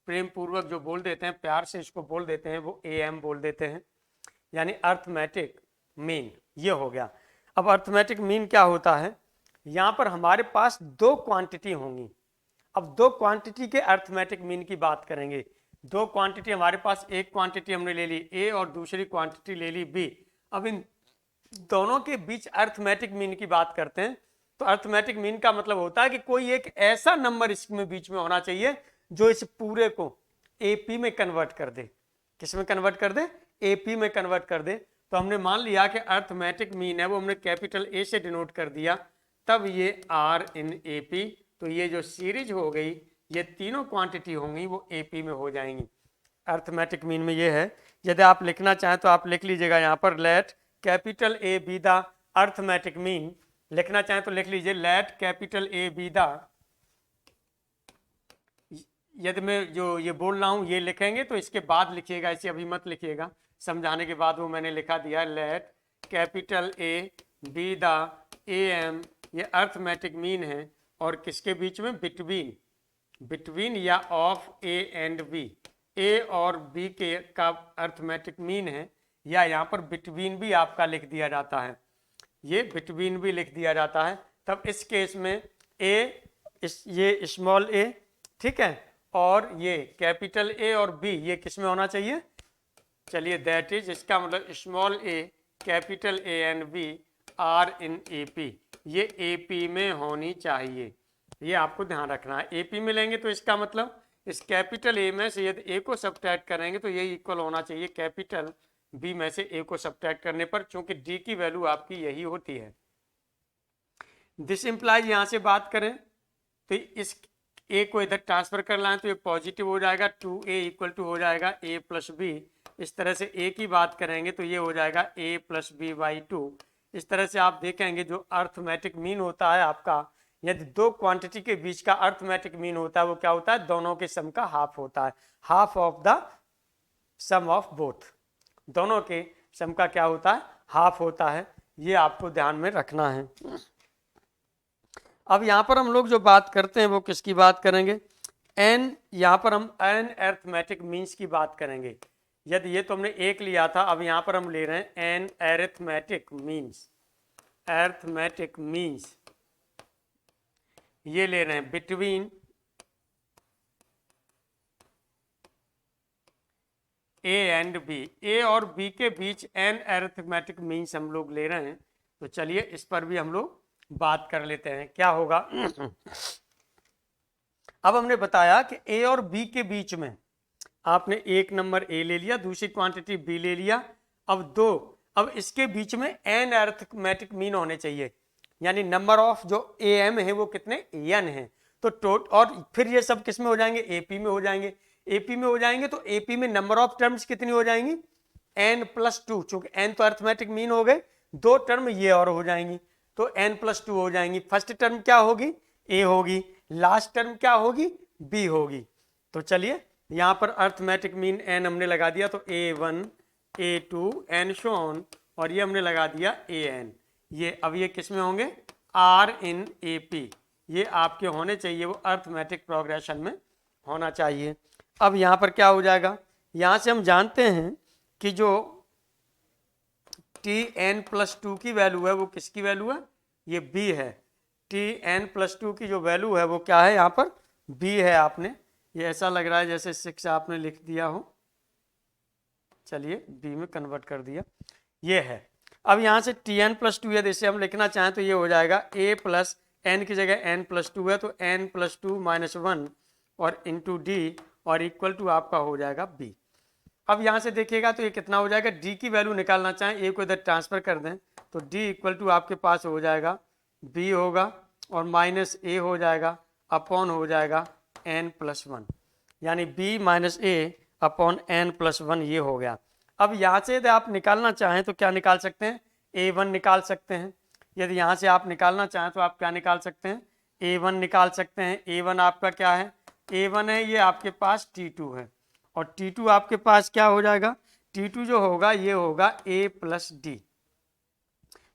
प्रेम पूर्वक जो बोल देते हैं, प्यार से इसको बोल देते हैं, वो ए एम बोल देते हैं, यानी अर्थमेटिक मीन। ये हो गया। अब अर्थमेटिक मीन क्या होता है, यहाँ पर हमारे पास दो क्वांटिटी होंगी। अब दो क्वांटिटी के अर्थमेटिक मीन की बात करेंगे। दो क्वांटिटी हमारे पास, एक क्वांटिटी हमने ले ली ए और दूसरी क्वांटिटी ले ली बी। अब इन दोनों के बीच अर्थमेटिक मीन की बात करते हैं। तो अर्थमेटिक मीन का मतलब होता है कि कोई एक ऐसा नंबर इसमें बीच में होना चाहिए जो इस पूरे को एपी में कन्वर्ट कर दे। किस में कन्वर्ट कर दे, एपी में कन्वर्ट कर दे। तो हमने मान लिया कि अर्थमेटिक मीन है वो हमने कैपिटल ए से डिनोट कर दिया, तब ये आर इन एपी। तो ये जो सीरीज हो गई, ये तीनों क्वांटिटी होंगी वो एपी में हो जाएंगी। अर्थमेटिक मीन में ये है। यदि आप लिखना चाहें तो आप लिख लीजिएगा यहाँ पर, late capital A be the arithmetic mean. लिखना चाहें तो लिख लीजिए, late capital A be the, यदि मैं जो ये बोल रहा हूं ये लिखेंगे तो इसके बाद लिखिएगा, ऐसे अभी मत लिखिएगा, समझाने के बाद वो मैंने लिखा दिया, let capital A be the A M. ये अर्थमेटिक मीन है, और किसके बीच में, बिटवीन, बिटवीन या of A and B, A और बी के का अर्थमेटिक मीन है, या यहाँ पर बिटवीन भी आपका लिख दिया जाता है, ये बिटवीन भी लिख दिया जाता है। तब इस केस में ए ये स्मॉल ए, ठीक है, और ये कैपिटल ए और बी ये किस में होना चाहिए, चलिए दैट इज, इसका मतलब small A, capital A and B are in AP, ये एपी में होनी चाहिए। ये आपको ध्यान रखना है, एपी में लेंगे तो इसका मतलब इस कैपिटल ए में से यदि ए को सब्ट्रैक्ट करेंगे तो ये इक्वल होना चाहिए कैपिटल बी में से ए को सब्ट्रैक्ट करने पर, क्योंकि डी की वैल्यू आपकी यही होती है। दिस इंप्लाइज, यहाँ से बात करें तो इस ए को इधर ट्रांसफर कर लाएं तो ये पॉजिटिव हो जाएगा, 2a इक्वल टू हो जाएगा a प्लस बी। इस तरह से a की बात करेंगे तो ये हो जाएगा a प्लस बी बाई 2। इस तरह से आप देखेंगे जो अर्थमेटिक मीन होता है आपका, यदि दो क्वांटिटी के बीच का अर्थमेटिक मीन होता है वो क्या होता है, दोनों के सम का हाफ होता है, half of the sum of both. दोनों के सम का क्या होता है, हाफ होता है। ये आपको ध्यान में रखना है। अब यहाँ पर हम लोग जो बात करते हैं वो किसकी बात करेंगे, एन, यहाँ पर हम एन अर्थमेटिक मीन्स की बात करेंगे। यदि ये तो हमने एक लिया था, अब यहाँ पर हम ले रहे हैं an arithmetic means, arithmetic means ये ले रहे हैं between A and B, A और बी के बीच एन अरिथमेटिक मीन्स हम लोग ले रहे हैं। तो चलिए इस पर भी हम लोग बात कर लेते हैं, क्या होगा। अब हमने बताया कि ए और बी के बीच में आपने एक नंबर ए ले लिया, दूसरी क्वांटिटी बी ले लिया, अब इसके बीच में एन अरिथमेटिक मीन होने चाहिए, यानी नंबर ऑफ जो ए एम है वो कितने, एन है। तो और फिर ये सब किस में हो जाएंगे, एपी में हो जाएंगे। एपी में हो जाएंगे तो एपी में नंबर ऑफ टर्म्स कितनी हो जाएंगी, एन प्लस 2, चूंकि एन तो अरिथमेटिक मीन हो गए, दो टर्म ये और हो जाएंगी तो n प्लस 2 हो जाएंगी। फर्स्ट टर्म क्या होगी, a होगी, लास्ट टर्म क्या होगी, b होगी। तो चलिए यहाँ पर अर्थमेटिक मीन n हमने लगा दिया, तो a1 a2 N so on, और ये हमने लगा दिया an। ये अब ये किस में होंगे, r इन AP, ये आपके होने चाहिए, वो अर्थमेटिक प्रोग्रेशन में होना चाहिए। अब यहाँ पर क्या हो जाएगा, यहाँ से हम जानते हैं कि जो tn प्लस 2 की वैल्यू है वो किसकी वैल्यू है, ये b है। tn प्लस 2 की जो वैल्यू है वो क्या है, यहाँ पर b है। आपने ये ऐसा लग रहा है जैसे 6 आपने लिख दिया हो, चलिए b में कन्वर्ट कर दिया, ये है। अब यहाँ से tn प्लस 2 यदि इसे हम लिखना चाहें तो ये हो जाएगा a प्लस n की जगह n प्लस 2 है तो n प्लस 2 माइनस 1 और इंटू डी और इक्वल टू आपका हो जाएगा b। अब यहाँ से देखिएगा तो ये कितना हो जाएगा, d की वैल्यू निकालना चाहें, a को इधर ट्रांसफर कर दें तो d इक्वल टू आपके पास हो जाएगा b होगा, और माइनस ए हो जाएगा अपॉन हो जाएगा n+1, यानी b माइनस ए अपॉन n+1 ये हो गया। अब यहाँ से यदि आप निकालना चाहें तो क्या निकाल सकते हैं, a1 निकाल सकते हैं। यदि यहाँ से आप निकालना चाहें तो आप क्या निकाल सकते हैं, a1 निकाल सकते हैं। a1 आपका क्या है, a1 है ये आपके पास t2 है, और t2 आपके पास क्या हो जाएगा, t2 जो होगा ये होगा a+d।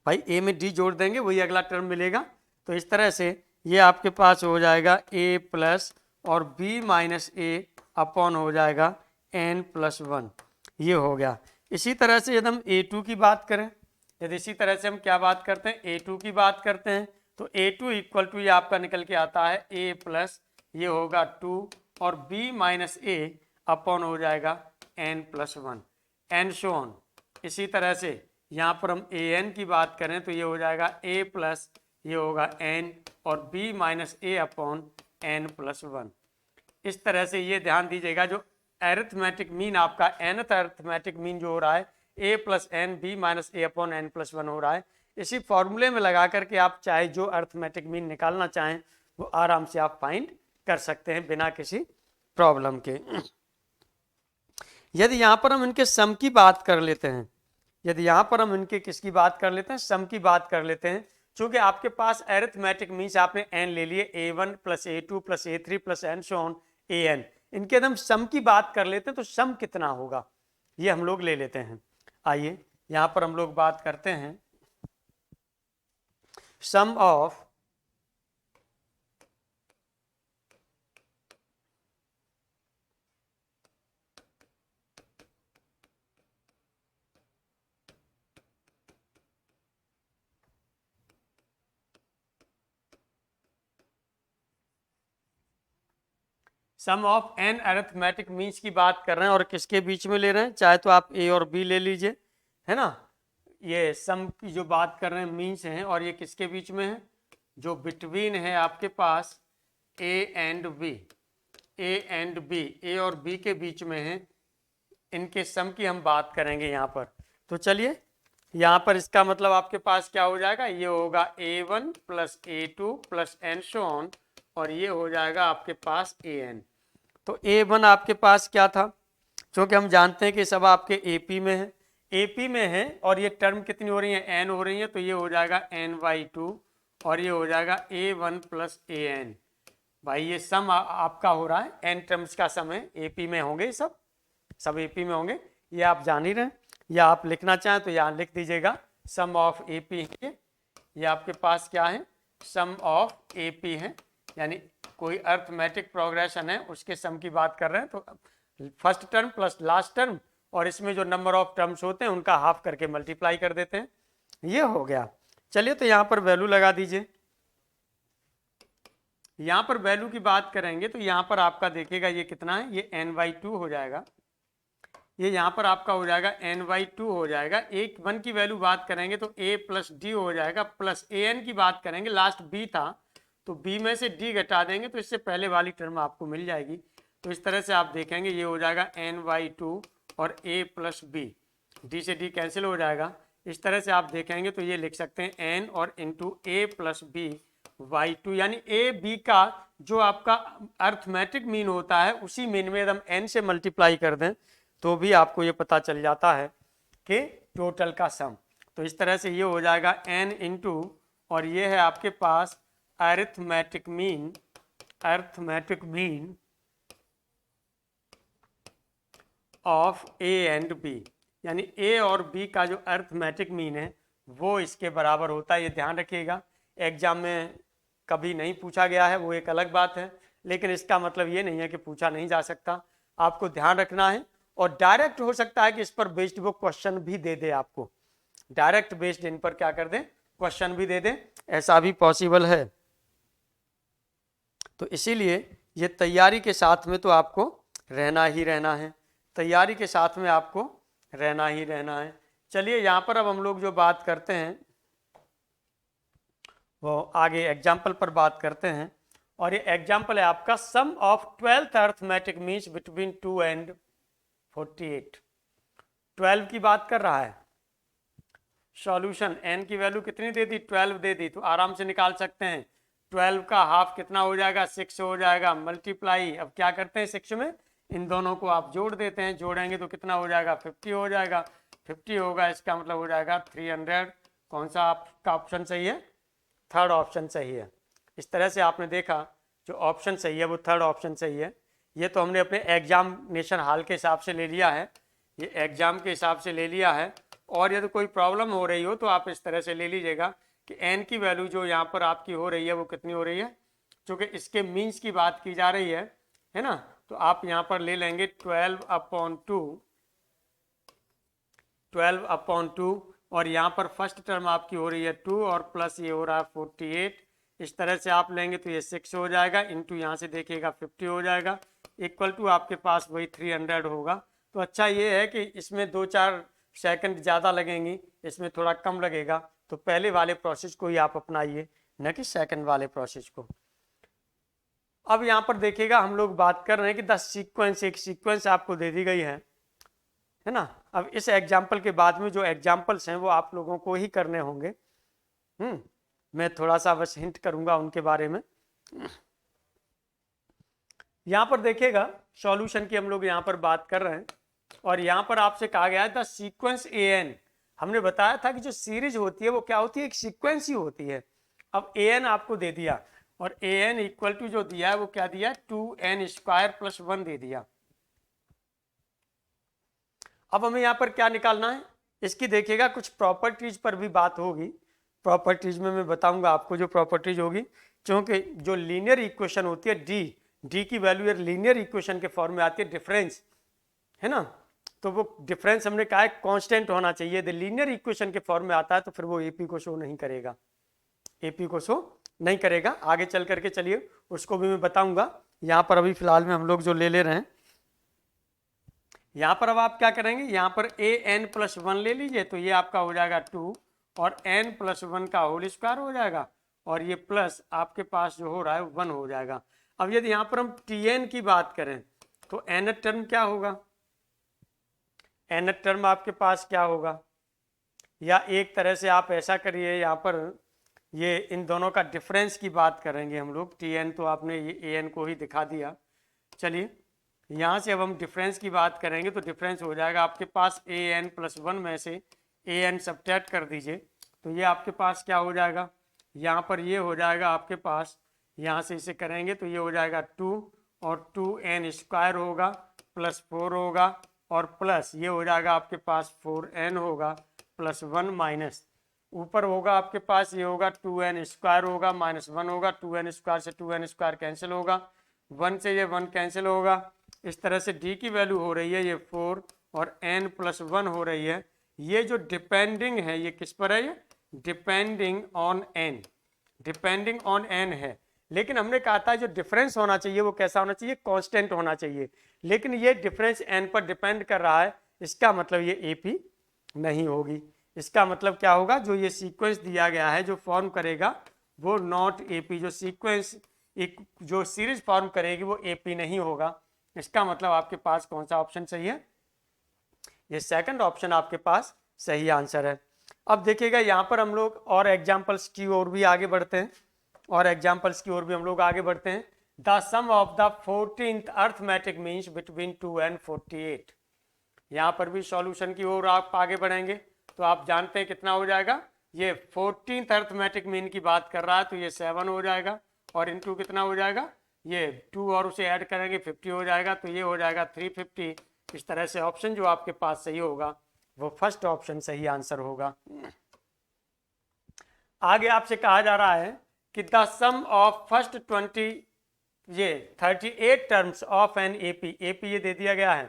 भाई a में d जोड़ देंगे वही अगला टर्म मिलेगा। तो इस तरह से ये आपके पास हो जाएगा a+ और b माइनस ए अपॉन हो जाएगा n+1, ये हो गया। इसी तरह से यदि हम a2 की बात करें, यदि इसी तरह से हम क्या बात करते हैं, a2 की बात करते हैं, तो a2 इक्वल टू ये आपका निकल के आता है a+ ये होगा 2 और b माइनस ए अपॉन हो जाएगा n+1 एंड सो ऑन। इसी तरह से यहाँ पर हम an की बात करें तो ये हो जाएगा a+ ये होगा n और b माइनस ए अपॉन n+1। इस तरह से ये ध्यान दीजिएगा, जो अरिथमेटिक मीन आपका nth अरिथमेटिक मीन जो हो रहा है a+n b माइनस ए अपॉन n+1 हो रहा है। इसी फॉर्मूले में लगा करके आप चाहे जो अरिथमेटिक मीन निकालना चाहें वो आराम से आप फाइंड कर सकते हैं बिना किसी प्रॉब्लम के। यदि यहाँ पर हम इनके सम की बात कर लेते हैं, यदि यहाँ पर हम इनके किसकी बात कर लेते हैं, सम की बात कर लेते हैं। चूंकि आपके पास अरिथमेटिक मीन्स आपने n ले लिए, a1 + a2 + a3 + and so on an, इनके हम सम की बात कर लेते हैं तो सम कितना होगा ये हम लोग ले लेते हैं। आइए यहाँ पर हम लोग बात करते हैं sum of sum of n arithmetic means की बात कर रहे हैं, और किसके बीच में ले रहे हैं, चाहे तो आप a और b ले लीजिए, है ना। ये सम की जो बात कर रहे हैं मीन्स हैं, और ये किसके बीच में है, जो बिटवीन है आपके पास a एंड b, a और b के बीच में है, इनके सम की हम बात करेंगे यहाँ पर। तो चलिए यहाँ पर इसका मतलब आपके पास क्या हो जाएगा, ये होगा a1 + a2 + and so on, और ये हो जाएगा आपके पास an। तो a1 आपके पास क्या था, क्योंकि हम जानते हैं कि सब आपके AP में है, AP में है, और ये टर्म कितनी हो रही है, n हो रही है, तो ये हो जाएगा n/2 और ये हो जाएगा a1 + an। भाई ये सम आपका हो रहा है, n टर्म्स का सम है, AP में होंगे, सब AP में होंगे, ये आप जान ही रहे हैं। या आप लिखना चाहें तो यहाँ लिख दीजिएगा सम ऑफ AP है, ये आपके पास क्या है, सम ऑफ AP है, यानी कोई अरिथमेटिक प्रोग्रेशन है उसके सम की बात कर रहे हैं, तो first term plus last term और इसमें जो नंबर ऑफ टर्म्स होते हैं उनका हाफ करके मल्टीप्लाई कर देते हैं, ये हो गया। चलिए तो यहाँ पर वैल्यू लगा दीजिए। यहाँ पर वैल्यू की बात करेंगे तो यहाँ पर आपका देखिएगा ये कितना है, ये n/2 हो जाएगा, ये यहाँ पर आपका हो जाएगा n/2 हो जाएगा। एक 1 की वैल्यू बात करेंगे तो a + d हो जाएगा, प्लस an की बात करेंगे, लास्ट b था तो b में से d घटा देंगे तो इससे पहले वाली टर्म आपको मिल जाएगी। तो इस तरह से आप देखेंगे ये हो जाएगा n/2 और a + b, d से d कैंसिल हो जाएगा। इस तरह से आप देखेंगे तो ये लिख सकते हैं n और इंटू a + b/2, यानी a b का जो आपका अरिथमेटिक मीन होता है उसी मीन में हम n से मल्टीप्लाई कर दें तो भी आपको ये पता चल जाता है कि टोटल का सम। तो इस तरह से ये हो जाएगा n इंटू, और ये है आपके पास arithmetic mean of a and b, यानी a और b का जो अरिथमेटिक मीन है वो इसके बराबर होता है। ये ध्यान रखिएगा, एग्जाम में कभी नहीं पूछा गया है वो एक अलग बात है, लेकिन इसका मतलब ये नहीं है कि पूछा नहीं जा सकता, आपको ध्यान रखना है। और डायरेक्ट हो सकता है कि इस पर बेस्ड वो क्वेश्चन भी दे दे, आपको डायरेक्ट बेस्ड इन पर क्या कर दे, क्वेश्चन भी दे दे, ऐसा भी पॉसिबल है। तो इसीलिए ये तैयारी के साथ में तो आपको रहना ही रहना है, तैयारी के साथ में आपको रहना ही रहना है। चलिए यहाँ पर अब हम लोग जो बात करते हैं वो आगे एग्जाम्पल पर बात करते हैं, और ये एग्जाम्पल है आपका sum of 12th arithmetic means between 2 and 48। 12 की बात कर रहा है, सॉल्यूशन n की वैल्यू कितनी दे दी, 12 दे दी, तो आराम से निकाल सकते हैं 12 का हाफ कितना हो जाएगा, 6 हो जाएगा, मल्टीप्लाई, अब क्या करते हैं 6 में इन दोनों को आप जोड़ देते हैं, जोड़ेंगे तो कितना हो जाएगा, 50 हो जाएगा, 50 होगा, इसका मतलब हो जाएगा 300। कौन सा आपका ऑप्शन सही है, थर्ड ऑप्शन सही है। इस तरह से आपने देखा जो ऑप्शन सही है वो थर्ड ऑप्शन सही है। ये तो हमने अपने एग्जामिनेशन हाल के हिसाब से ले लिया है, ये एग्जाम के हिसाब से ले लिया है। और यदि कोई प्रॉब्लम हो रही हो तो आप इस तरह से ले लीजिएगा कि एन की वैल्यू जो यहाँ पर आपकी हो रही है वो कितनी हो रही है, चूँकि इसके मीन्स की बात की जा रही है ना, तो आप यहाँ पर ले लेंगे 12/2 और यहाँ पर फर्स्ट टर्म आपकी हो रही है 2 और प्लस ये हो रहा है 48। इस तरह से आप लेंगे तो ये 6 हो जाएगा, इंटू यहाँ से देखिएगा 50 हो जाएगा, इक्वल टू आपके पास वही 300 होगा। तो अच्छा ये है कि इसमें 2-4 सेकंड ज़्यादा लगेंगी, इसमें थोड़ा कम लगेगा, तो पहले वाले प्रोसेस को ही आप अपनाइए, न कि सेकंड वाले प्रोसेस को। अब यहाँ पर देखिएगा हम लोग बात कर रहे हैं कि द सीक्वेंस, एक सीक्वेंस आपको दे दी गई है ना। अब इस एग्जाम्पल के बाद में जो एग्जाम्पल्स हैं वो आप लोगों को ही करने होंगे। मैं थोड़ा सा बस हिंट करूंगा उनके बारे में। यहाँ पर देखिएगा सॉल्यूशन की हम लोग यहाँ पर बात कर रहे हैं और यहाँ पर आपसे कहा गया है द सीक्वेंस an। हमने बताया था कि जो सीरीज होती है वो क्या होती है, एक सीक्वेंस ही होती है। अब an आपको दे दिया और an इक्वल टू जो दिया है वो क्या दिया है, 2n² + 1 दे दिया। अब हमें यहाँ पर क्या निकालना है, इसकी देखिएगा कुछ प्रॉपर्टीज पर भी बात होगी। प्रॉपर्टीज में मैं बताऊंगा आपको जो प्रॉपर्टीज होगी, क्योंकि जो लीनियर इक्वेशन होती है डी की वैल्यू लीनियर इक्वेशन के फॉर्म में आती है डिफरेंस, है ना। तो वो डिफरेंस हमने कहा है कांस्टेंट होना चाहिए, यदि लीनियर इक्वेशन के फॉर्म में आता है तो फिर वो एपी को शो नहीं करेगा, एपी को शो नहीं करेगा। आगे चल करके चलिए उसको भी मैं बताऊंगा। यहाँ पर अभी फिलहाल में हम लोग जो ले रहे हैं, यहाँ पर अब आप क्या करेंगे, यहाँ पर an+1 ले लीजिए, तो ये आपका हो जाएगा 2 और n+1 का होल स्क्वायर हो जाएगा और ये प्लस आपके पास जो हो रहा है 1 हो जाएगा। अब यदि यहाँ पर हम tn की बात करें तो nth टर्म क्या होगा, nth टर्म आपके पास क्या होगा, या एक तरह से आप ऐसा करिए, यहाँ पर ये इन दोनों का डिफरेंस की बात करेंगे हम लोग। tn तो आपने ये an को ही दिखा दिया। चलिए यहाँ से अब हम डिफरेंस की बात करेंगे तो डिफरेंस हो जाएगा आपके पास an+1 में से an सब्ट्रैक्ट कर दीजिए, तो ये आपके पास क्या हो जाएगा, यहाँ पर ये हो जाएगा आपके पास, यहाँ से इसे करेंगे तो ये हो जाएगा 2 और 2n² होगा प्लस 4 होगा और प्लस ये हो जाएगा आपके पास 4n होगा प्लस 1 माइनस ऊपर होगा आपके पास ये होगा 2n² होगा माइनस 1 होगा, 2n² से 2n² कैंसिल होगा, 1 से ये 1 कैंसिल होगा। इस तरह से d की वैल्यू हो रही है ये 4 और n+1 हो रही है। ये जो डिपेंडिंग है ये किस पर है, ये depending on n, depending on n है। लेकिन हमने कहा था जो डिफरेंस होना चाहिए वो कैसा होना चाहिए, कांस्टेंट होना चाहिए। लेकिन ये डिफरेंस n पर डिपेंड कर रहा है, इसका मतलब ये AP नहीं होगी। इसका मतलब क्या होगा, जो ये सीक्वेंस दिया गया है जो फॉर्म करेगा वो नॉट AP, जो सीक्वेंस एक जो सीरीज फॉर्म करेगी वो AP नहीं होगा। इसका मतलब आपके पास कौन सा ऑप्शन सही है, ये सेकंड ऑप्शन आपके पास सही आंसर है। अब देखिएगा यहाँ पर हम लोग और एग्जाम्पल्स की ओर भी आगे बढ़ते हैं, और एग्जाम्पल्स की ओर भी हम लोग आगे बढ़ते हैं। The sum of the 14th arithmetic means between 2 and 48। यहाँ पर भी सॉल्यूशन की ओर आप आगे बढ़ेंगे तो आप जानते हैं कितना हो जाएगा, ये 14th अर्थमेटिक मीन की बात कर रहा है तो ये 7 हो जाएगा और इनटू कितना हो जाएगा, ये 2 और उसे ऐड करेंगे 50 हो जाएगा, तो ये हो जाएगा 350। इस तरह से ऑप्शन जो आपके पास सही होगा वो फर्स्ट ऑप्शन सही आंसर होगा। आगे आपसे कहा जा रहा है कि the sum of first 38 terms of an AP ये दे दिया गया है,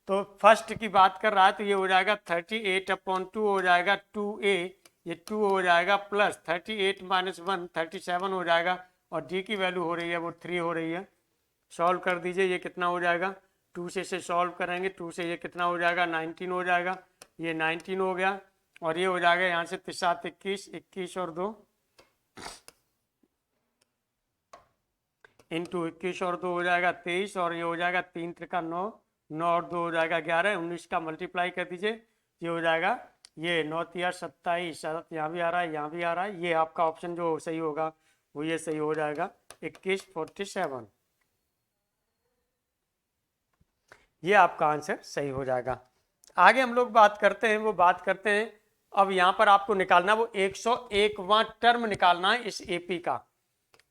तो फर्स्ट की बात कर रहा है तो ये हो जाएगा 38/2 हो जाएगा 2a, ये 2 हो जाएगा प्लस 38 - 1 37 हो जाएगा और d की वैल्यू हो रही है वो 3 हो रही है। सॉल्व कर दीजिए, ये कितना हो जाएगा, 2 से इसे सॉल्व करेंगे, 2 से ये कितना हो जाएगा 19 हो जाएगा, ये 19 हो गया और ये हो जाएगा यहाँ से 7 21, 21 और 2 इंटू 21 और 2 हो जाएगा 23 और ये हो जाएगा 3 त्रिका 9, 9 और 2 हो जाएगा 11, 19 का मल्टीप्लाई कर दीजिए, ये हो जाएगा ये 9 तिया 27, यहाँ भी आ रहा है यहाँ भी आ रहा है, ये आपका ऑप्शन जो सही होगा वो ये सही हो जाएगा 2147, ये आपका आंसर सही हो जाएगा। आगे हम लोग बात करते हैं, अब यहाँ पर आपको निकालना वो 101वां टर्म निकालना है इस एपी का।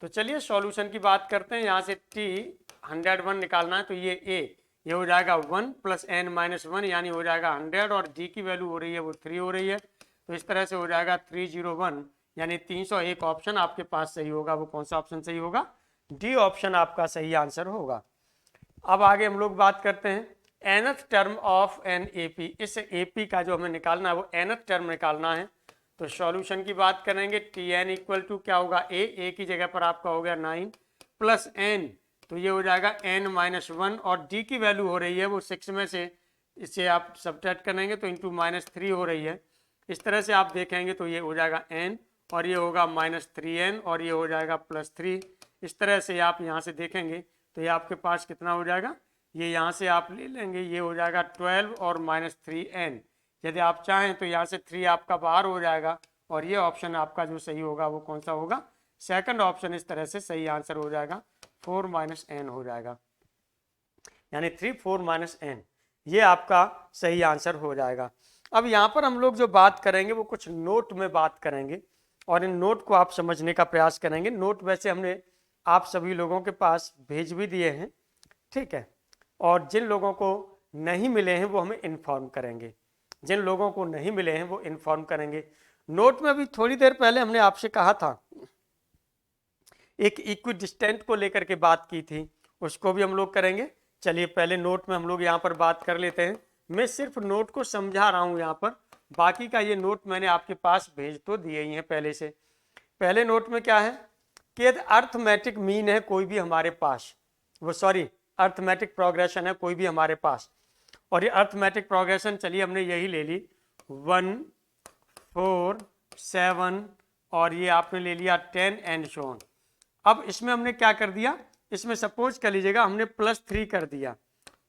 तो चलिए सॉल्यूशन की बात करते हैं। यहाँ से टी 101 निकालना है, तो ये हो जाएगा 1 + n-1 यानी हो जाएगा 100, और डी की वैल्यू हो रही है वो 3 हो रही है, तो इस तरह से हो जाएगा 301 यानी 301 ऑप्शन आपके पास सही होगा। वो कौन सा ऑप्शन सही होगा? डी ऑप्शन आपका सही आंसर होगा। अब आगे हम लोग बात करते हैं nth term of an AP. इस एपी का जो हमें निकालना है वो nth टर्म निकालना है। तो सॉल्यूशन की बात करेंगे, टी एन इक्वल टू क्या होगा, ए की जगह पर आपका हो गया 9 + n, तो ये हो जाएगा n-1, और डी की वैल्यू हो रही है वो 6 में से इसे आप सब्ट्रैक्ट करेंगे तो इंटू -3 हो रही है। इस तरह से आप देखेंगे तो ये हो जाएगा n, और ये होगा -3n, और ये हो जाएगा +3। इस तरह से आप यहाँ से देखेंगे तो ये आपके पास कितना हो जाएगा, ये यहाँ से आप ले लेंगे, ये हो जाएगा 12 और -3n। यदि आप चाहें तो यहाँ से 3 आपका बाहर हो जाएगा, और ये ऑप्शन आपका जो सही होगा वो कौन सा होगा, सेकंड ऑप्शन इस तरह से सही आंसर हो जाएगा, 4 - n हो जाएगा, यानी 3 4 - n, ये आपका सही आंसर हो जाएगा। अब यहाँ पर हम लोग जो बात करेंगे वो कुछ नोट में बात करेंगे, और इन नोट को आप समझने का प्रयास करेंगे। नोट वैसे हमने आप सभी लोगों के पास भेज भी दिए हैं, ठीक है, और जिन लोगों को नहीं मिले हैं वो हमें इन्फॉर्म करेंगे, जिन लोगों को नहीं मिले हैं वो इन्फॉर्म करेंगे। नोट में अभी थोड़ी देर पहले हमने आपसे कहा था, एक इक्विडिस्टेंट को लेकर के बात की थी, उसको भी हम लोग करेंगे। चलिए पहले नोट में हम लोग यहाँ पर बात कर लेते हैं। मैं सिर्फ नोट को समझा रहा हूँ यहाँ पर, बाकी का ये नोट मैंने आपके पास भेज तो दिए ही हैं पहले से। पहले नोट में क्या है कि यदि अर्थमेटिक मीन है कोई भी हमारे पास, वो सॉरी अर्थमेटिक प्रोग्रेशन है कोई भी हमारे पास, और ये अर्थमेटिक प्रोग्रेशन चलिए हमने यही ले ली 1 4 7, और ये आपने ले लिया 10 एंड सो ऑन। अब इसमें हमने क्या कर दिया, इसमें सपोज कर लीजिएगा हमने +3 कर दिया,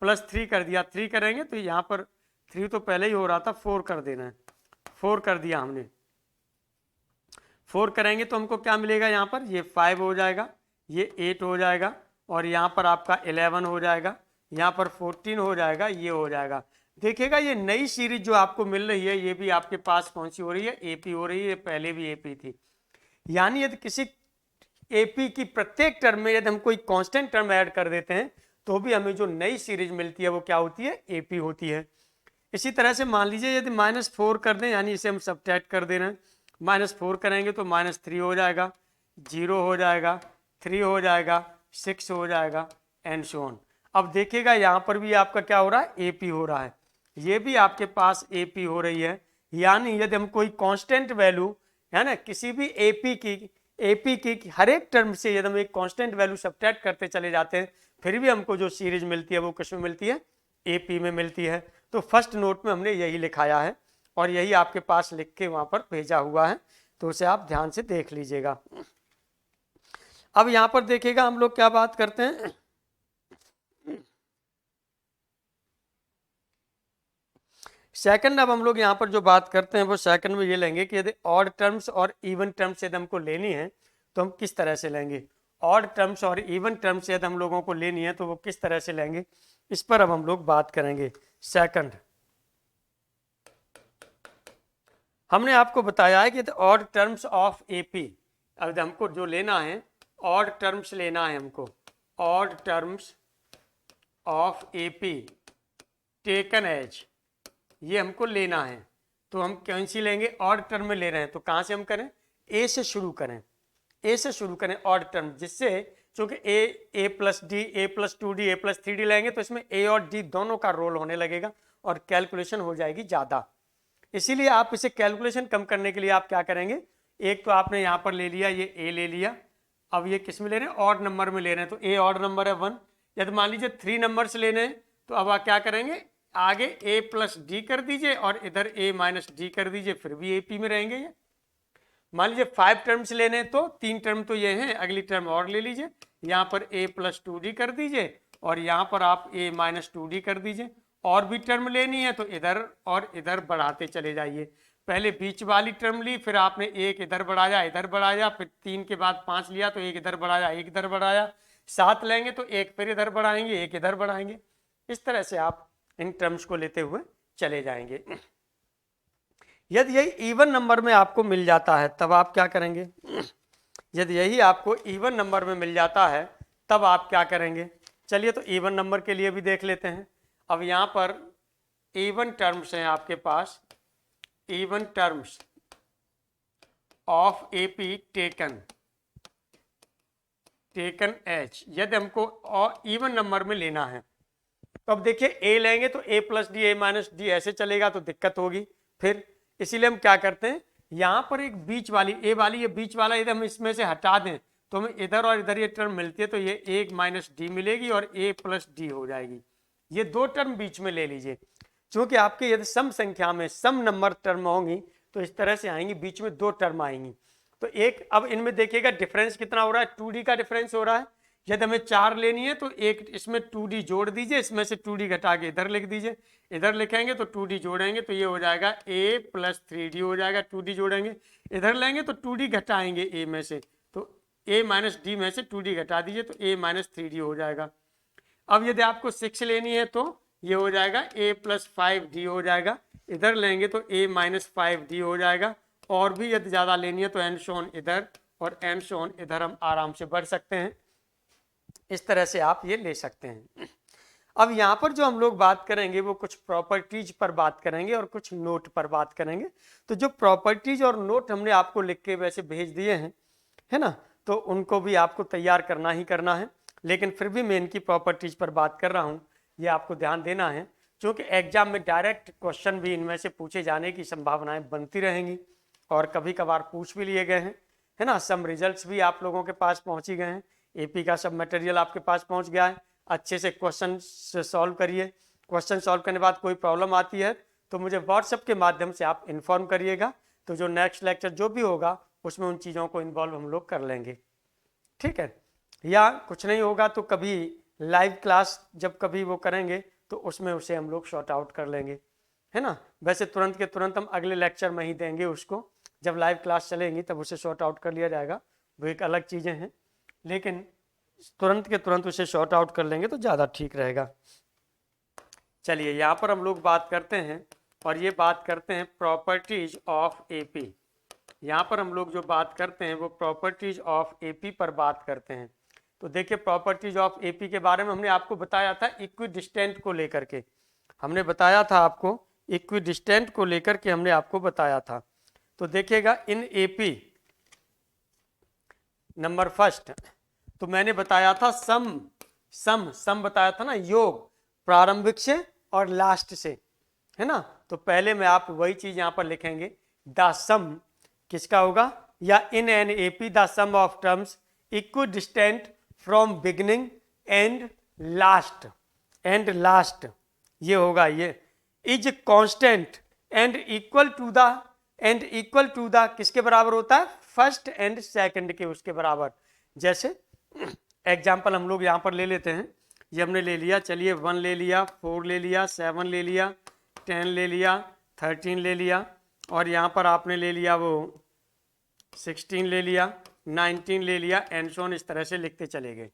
+3 कर दिया, 3 करेंगे तो यहाँ पर 3 तो पहले ही हो रहा था, 4 कर देना है, 4 कर दिया हमने। 4 करेंगे तो हमको क्या मिलेगा, यहाँ पर ये 5 हो जाएगा, ये 8 हो जाएगा, और यहाँ पर आपका 11 हो जाएगा, यहाँ पर 14 हो जाएगा, ये हो जाएगा। देखिएगा ये नई सीरीज जो आपको मिल रही है ये भी आपके पास कौन सी हो रही है, एपी हो रही है, पहले भी एपी थी। यानी यदि किसी एपी की प्रत्येक टर्म में यदि हम कोई कांस्टेंट टर्म ऐड कर देते हैं तो भी हमें जो नई सीरीज मिलती है वो क्या होती है, एपी होती है। इसी तरह से मान लीजिए यदि -4 कर दें, यानी इसे हम सब्ट्रैक्ट कर दे रहे हैं, -4 करेंगे तो -3 हो जाएगा, 0 हो जाएगा, 3 हो जाएगा, 6 हो जाएगा, एंड सो ऑन। अब देखिएगा यहाँ पर भी आपका क्या हो रहा है, एपी हो रहा है, ये भी आपके पास एपी हो रही है। यानी यदि हम कोई कांस्टेंट वैल्यू है ना किसी भी एपी की हर एक टर्म से यदि हम एक कांस्टेंट वैल्यू सब्ट्रैक्ट करते चले जाते हैं फिर भी हमको जो सीरीज मिलती है वो किस में मिलती है, एपी में मिलती है। तो फर्स्ट नोट में हमने यही लिखाया है और यही आपके पास लिख के वहां पर भेजा हुआ है, तो उसे आप ध्यान से देख लीजिएगा। अब यहां पर देखिएगा हम लोग क्या बात करते हैं, सेकंड। अब हम लोग यहाँ पर जो बात करते हैं वो सेकंड में ये लेंगे कि यदि ऑड टर्म्स और इवन टर्म्स यदि हमको लेनी है तो हम किस तरह से लेंगे, ऑड टर्म्स और इवन टर्म्स यदि हम लोगों को लेनी है तो वो किस तरह से लेंगे, इस पर अब हम लोग बात करेंगे। सेकंड हमने आपको बताया है कि ऑड टर्म्स ऑफ एपी, अब हमको जो लेना है ऑड टर्म्स लेना है हमको, odd terms of AP taken as, ये हमको लेना है। तो हम कौन सी लेंगे, ऑड टर्म में ले रहे हैं तो कहां से हम करें, ए से शुरू करें, ए से शुरू करें ऑड टर्म, जिससे चूंकि ए प्लस डी, ए प्लस 2d, ए प्लस 3d लेंगे तो इसमें ए और डी दोनों का रोल होने लगेगा और कैलकुलेशन हो जाएगी ज़्यादा। इसीलिए आप इसे कैलकुलेशन कम करने के लिए आप क्या करेंगे, एक तो आपने यहाँ पर ले लिया, ये ए ले लिया, अब ये किस में ले रहे हैं, ऑड नंबर में ले रहे हैं, तो ए ऑड नंबर है 1। यदि मान लीजिए 3 नंबर से लेने हैं तो अब आप क्या करेंगे, आगे a प्लस डी कर दीजिए और इधर a माइनस डी कर दीजिए, फिर भी एपी में रहेंगे ये। मान लीजिए 5 टर्म्स लेने हैं तो 3 टर्म तो ये हैं, अगली टर्म और ले लीजिए, यहाँ पर a प्लस 2d कर दीजिए और यहाँ पर आप a माइनस 2d कर दीजिए। और भी टर्म लेनी है तो इधर और इधर बढ़ाते चले जाइए। पहले बीच वाली टर्म ली, फिर आपने एक इधर बढ़ाया इधर बढ़ाया, फिर 3 के बाद 5 लिया तो एक इधर बढ़ाया एक इधर बढ़ाया, 7 लेंगे तो एक फिर इधर बढ़ाएंगे एक इधर बढ़ाएंगे। इस तरह से आप इन टर्म्स को लेते हुए चले जाएंगे। यदि यही इवन नंबर में आपको मिल जाता है तब आप क्या करेंगे? यदि यही आपको इवन नंबर में मिल जाता है तब आप क्या करेंगे? चलिए तो इवन नंबर के लिए भी देख लेते हैं। अब यहाँ पर इवन टर्म्स हैं आपके पास, even terms of AP taken एच। यदि हमको इवन नंबर में लेना है तो अब देखिए ए लेंगे तो a plus d a minus d ऐसे चलेगा तो दिक्कत होगी फिर, इसीलिए हम क्या करते हैं यहाँ पर एक बीच वाली ए वाली, ये बीच वाला यदि हम इसमें से हटा दें तो हमें इधर और इधर ये टर्म मिलती है तो ये एक माइनस डी मिलेगी और ए प्लस डी हो जाएगी। ये दो टर्म बीच में ले लीजिए, क्योंकि आपके यदि सम संख्या में सम नंबर टर्म होंगी तो इस तरह से आएंगी, बीच में दो टर्म आएंगी। तो एक, अब इनमें देखिएगा डिफरेंस कितना हो रहा है, 2D का डिफरेंस हो रहा है। यदि हमें 4 लेनी है तो एक इसमें 2D जोड़ दीजिए, इसमें से 2D घटा के इधर लिख दीजिए, इधर लिखेंगे तो 2D जोड़ेंगे तो ये हो जाएगा a प्लस 3D हो जाएगा। 2D जोड़ेंगे, इधर लेंगे तो 2D घटाएंगे a में से, तो a माइनस डी में से 2D घटा दीजिए तो a माइनस 3D हो जाएगा। अब यदि आपको 6 लेनी है तो ये हो जाएगा a प्लस 5D हो जाएगा, इधर लेंगे तो a माइनस 5D हो जाएगा। और भी यदि ज़्यादा लेनी है तो एंड शोन इधर और एंड शोन इधर हम आराम से बढ़ सकते हैं। इस तरह से आप ये ले सकते हैं। अब यहाँ पर जो हम लोग बात करेंगे वो कुछ प्रॉपर्टीज पर बात करेंगे और कुछ नोट पर बात करेंगे। तो जो प्रॉपर्टीज और नोट हमने आपको लिख के वैसे भेज दिए हैं, है ना, तो उनको भी आपको तैयार करना ही करना है, लेकिन फिर भी मैं इनकी प्रॉपर्टीज पर बात कर रहा हूँ, ये आपको ध्यान देना है, क्योंकि एग्जाम में डायरेक्ट क्वेश्चन भी इनमें से पूछे जाने की संभावनाएं बनती रहेंगी और कभी कभार पूछ भी लिए गए हैं, है ना। सम रिजल्ट्स भी आप लोगों के पास पहुँच ही गए हैं, एपी का सब मटेरियल आपके पास पहुँच गया है। अच्छे से क्वेश्चन सॉल्व करिए, क्वेश्चन सॉल्व करने के बाद कोई प्रॉब्लम आती है तो मुझे व्हाट्सएप के माध्यम से आप इन्फॉर्म करिएगा, तो जो नेक्स्ट लेक्चर जो भी होगा उसमें उन चीज़ों को इन्वॉल्व हम लोग कर लेंगे, ठीक है। या कुछ नहीं होगा तो कभी लाइव क्लास जब कभी वो करेंगे तो उसमें उसे हम लोग शॉर्ट आउट कर लेंगे, है ना। वैसे तुरंत के तुरंत हम अगले लेक्चर में ही देंगे उसको, जब लाइव क्लास चलेंगी तब उसे शॉर्ट आउट कर लिया जाएगा, वो एक अलग चीज़ें हैं, लेकिन तुरंत के तुरंत उसे शॉर्ट आउट कर लेंगे तो ज़्यादा ठीक रहेगा। चलिए यहाँ पर हम लोग बात करते हैं और ये बात करते हैं प्रॉपर्टीज ऑफ एपी। यहाँ पर हम लोग जो बात करते हैं वो प्रॉपर्टीज ऑफ एपी पर बात करते हैं। तो देखिए प्रॉपर्टीज ऑफ एपी के बारे में हमने आपको बताया था इक्विडिस्टेंट को लेकर के, हमने बताया था आपको इक्विडिस्टेंट को लेकर के हमने आपको बताया था। तो देखिएगा इन एपी नंबर फर्स्ट, तो मैंने बताया था सम बताया था ना, योग प्रारंभिक से और लास्ट से, है ना। तो पहले में आप वही चीज यहां पर लिखेंगे, द सम किसका होगा, या in an AP the sum of terms equidistant from beginning and last, ये होगा, ये is constant and equal to the किसके बराबर होता है, फर्स्ट एंड सेकंड के उसके बराबर। जैसे एग्जाम्पल हम लोग यहाँ पर ले लेते हैं, ये हमने ले लिया, चलिए 1 ले लिया, 4 ले लिया, 7 ले लिया, 10 ले लिया, 13 ले लिया, और यहाँ पर आपने ले लिया वो 16 ले लिया, 19 ले लिया, एंड सो ऑन, इस तरह से लिखते चले गए।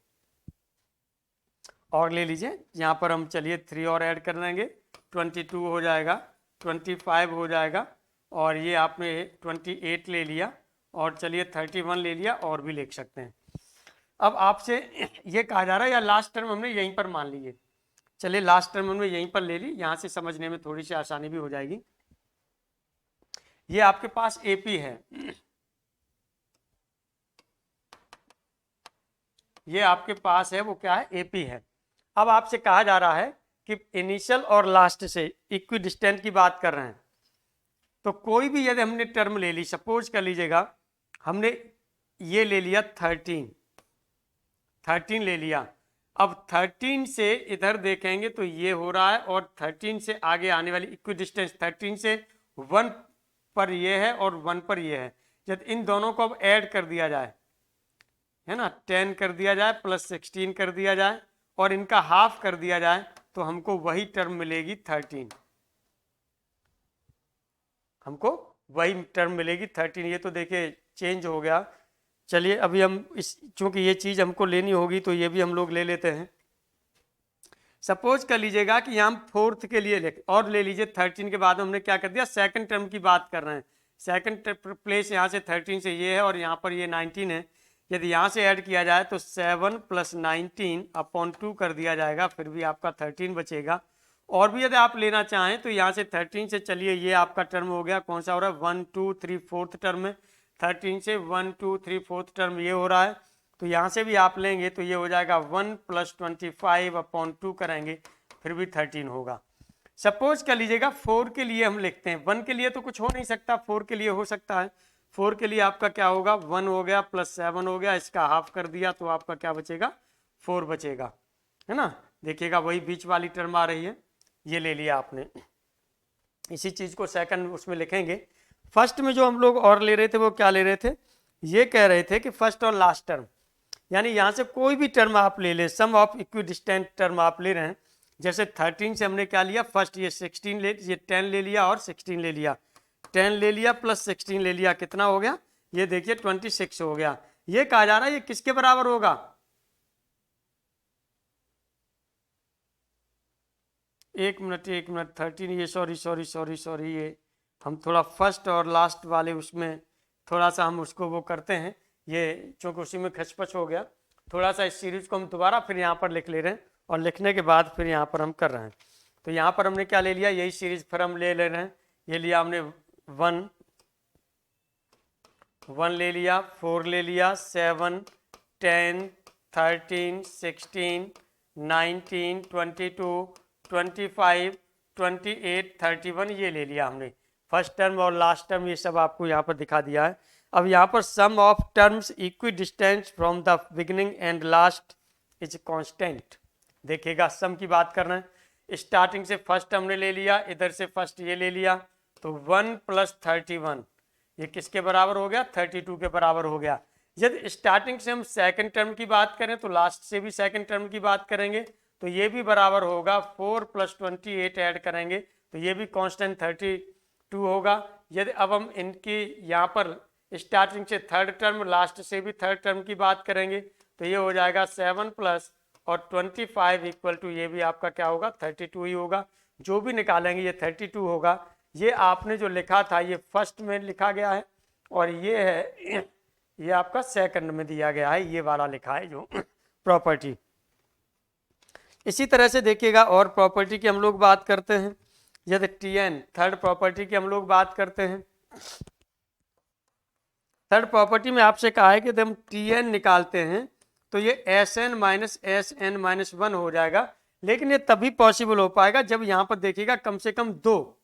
और ले लीजिए यहाँ पर हम चलिए 3 और ऐड कर देंगे, 22 हो जाएगा, 25 हो जाएगा, और ये आपने 28 ले लिया, और चलिए 31 ले लिया, और भी लिख सकते हैं। अब आपसे ये कहा जा रहा है, या लास्ट टर्म हमने यहीं पर मान ली है, चलिए लास्ट टर्म हमने यहीं पर ले ली, यहाँ से समझने में थोड़ी सी आसानी भी हो जाएगी। ये आपके पास एपी है, ये आपके पास है वो क्या है, एपी है। अब आपसे कहा जा रहा है कि इनिशियल और लास्ट से इक्विडिस्टेंट की बात कर रहे हैं, तो कोई भी यदि हमने टर्म ले ली, सपोज कर लीजिएगा हमने ये ले लिया 13 ले लिया, अब 13 से इधर देखेंगे तो ये हो रहा है, और 13 से आगे आने वाली इक्विडिस्टेंस 13 से 1 पर ये है और 1 पर ये है। जब इन दोनों को अब ऐड कर दिया जाए, है ना, 10 कर दिया जाए प्लस 16 कर दिया जाए और इनका हाफ कर दिया जाए, तो हमको वही टर्म मिलेगी 13, हमको वही टर्म मिलेगी 13। ये तो देखिए चेंज हो गया। चलिए अभी हम इस चूंकि ये चीज़ हमको लेनी होगी तो ये भी हम लोग ले लेते हैं। सपोज कर लीजिएगा कि हम फोर्थ के लिए और ले लीजिए 13 के बाद हमने क्या कर दिया, सेकंड टर्म की बात कर रहे हैं। सेकंड प्लेस यहाँ से 13 से ये है और यहाँ पर ये 19 है। यदि यहाँ से ऐड किया जाए तो 7 + 19 अपॉन 2 कर दिया जाएगा, फिर भी आपका 13 बचेगा। और भी यदि आप लेना चाहें तो यहाँ से 13 से चलिए, ये आपका टर्म हो गया, कौन सा हो रहा है 1 2 3 4th टर्म में। 13 से 1 2 3 4th टर्म ये हो रहा है। तो यहाँ से भी आप लेंगे तो ये हो जाएगा 1 + 25 अपॉन 2 करेंगे, फिर भी 13 होगा। सपोज कर लीजिएगा 4 के लिए हम लिखते हैं, 1 के लिए तो कुछ हो नहीं सकता, 4 के लिए हो सकता है। 4 के लिए आपका क्या होगा, 1 हो गया प्लस 7 हो गया, इसका हाफ कर दिया तो आपका क्या बचेगा, 4 बचेगा, है ना। देखिएगा वही बीच वाली टर्म आ रही है, ये ले लिया आपने। इसी चीज़ को सेकंड उसमें लिखेंगे। फर्स्ट में जो हम लोग और ले रहे थे वो क्या ले रहे थे, ये कह रहे थे कि फर्स्ट और लास्ट टर्म, यानी यहाँ से कोई भी टर्म आप ले लें, सम ऑफ इक्विडिस्टेंट टर्म आप ले रहे हैं। जैसे 13 से हमने क्या लिया, फर्स्ट ये 16 ले, ये 10 ले लिया और 16 ले लिया, 10 ले लिया प्लस 16 ले लिया, कितना हो गया, ये देखिए 26 हो गया। ये कहा जा रहा है ये किसके बराबर होगा, एक मिनट 13, ये सॉरी ये हम थोड़ा फर्स्ट और लास्ट वाले उसमें थोड़ा सा हम उसको वो करते हैं, ये चूँकि उसी में खचपच हो गया। थोड़ा सा इस सीरीज को हम दोबारा फिर यहाँ पर लिख ले रहे हैं और लिखने के बाद फिर यहाँ पर हम कर रहे हैं। तो यहाँ पर हमने क्या ले लिया, यही सीरीज फिर हम ले रहे हैं। ये लिया हमने 1 ले लिया, 4 ले लिया, 7 10 13 16 19 22 25 28 31 ये ले लिया हमने। फर्स्ट टर्म और लास्ट टर्म ये सब आपको यहाँ पर दिखा दिया है। अब यहाँ पर sum of terms equi distance from the beginning and last is constant. देखिएगा सम की बात कर रहे हैं, स्टार्टिंग से फर्स्ट हमने ले लिया, इधर से फर्स्ट ये ले लिया, तो 1 + 31 ये किसके बराबर हो गया, 32 के बराबर हो गया। यदि स्टार्टिंग से हम सेकंड टर्म की बात करें तो लास्ट से भी सेकंड टर्म की बात करेंगे, तो ये भी बराबर होगा 4 + 28 ऐड करेंगे तो ये भी कांस्टेंट 32 होगा। यदि अब हम इनकी यहाँ पर स्टार्टिंग से थर्ड टर्म, लास्ट से भी थर्ड टर्म की बात करेंगे तो ये हो जाएगा 7 + और 25 = ये भी आपका क्या होगा, 32 ही होगा। जो भी निकालेंगे ये 32 होगा। ये आपने जो लिखा था ये फर्स्ट में लिखा गया है और ये है ये आपका सेकंड में दिया गया है, ये वाला लिखा है जो प्रॉपर्टी। इसी तरह से देखिएगा और प्रॉपर्टी की हम लोग बात करते हैं। यदि Tn थर्ड प्रॉपर्टी की हम लोग बात करते हैं, थर्ड प्रॉपर्टी में आपसे कहा है कि यदि हम Tn निकालते हैं तो ये Sn - Sn - 1 हो जाएगा। लेकिन ये तभी पॉसिबल हो पाएगा जब यहाँ पर देखिएगा कम से कम दो,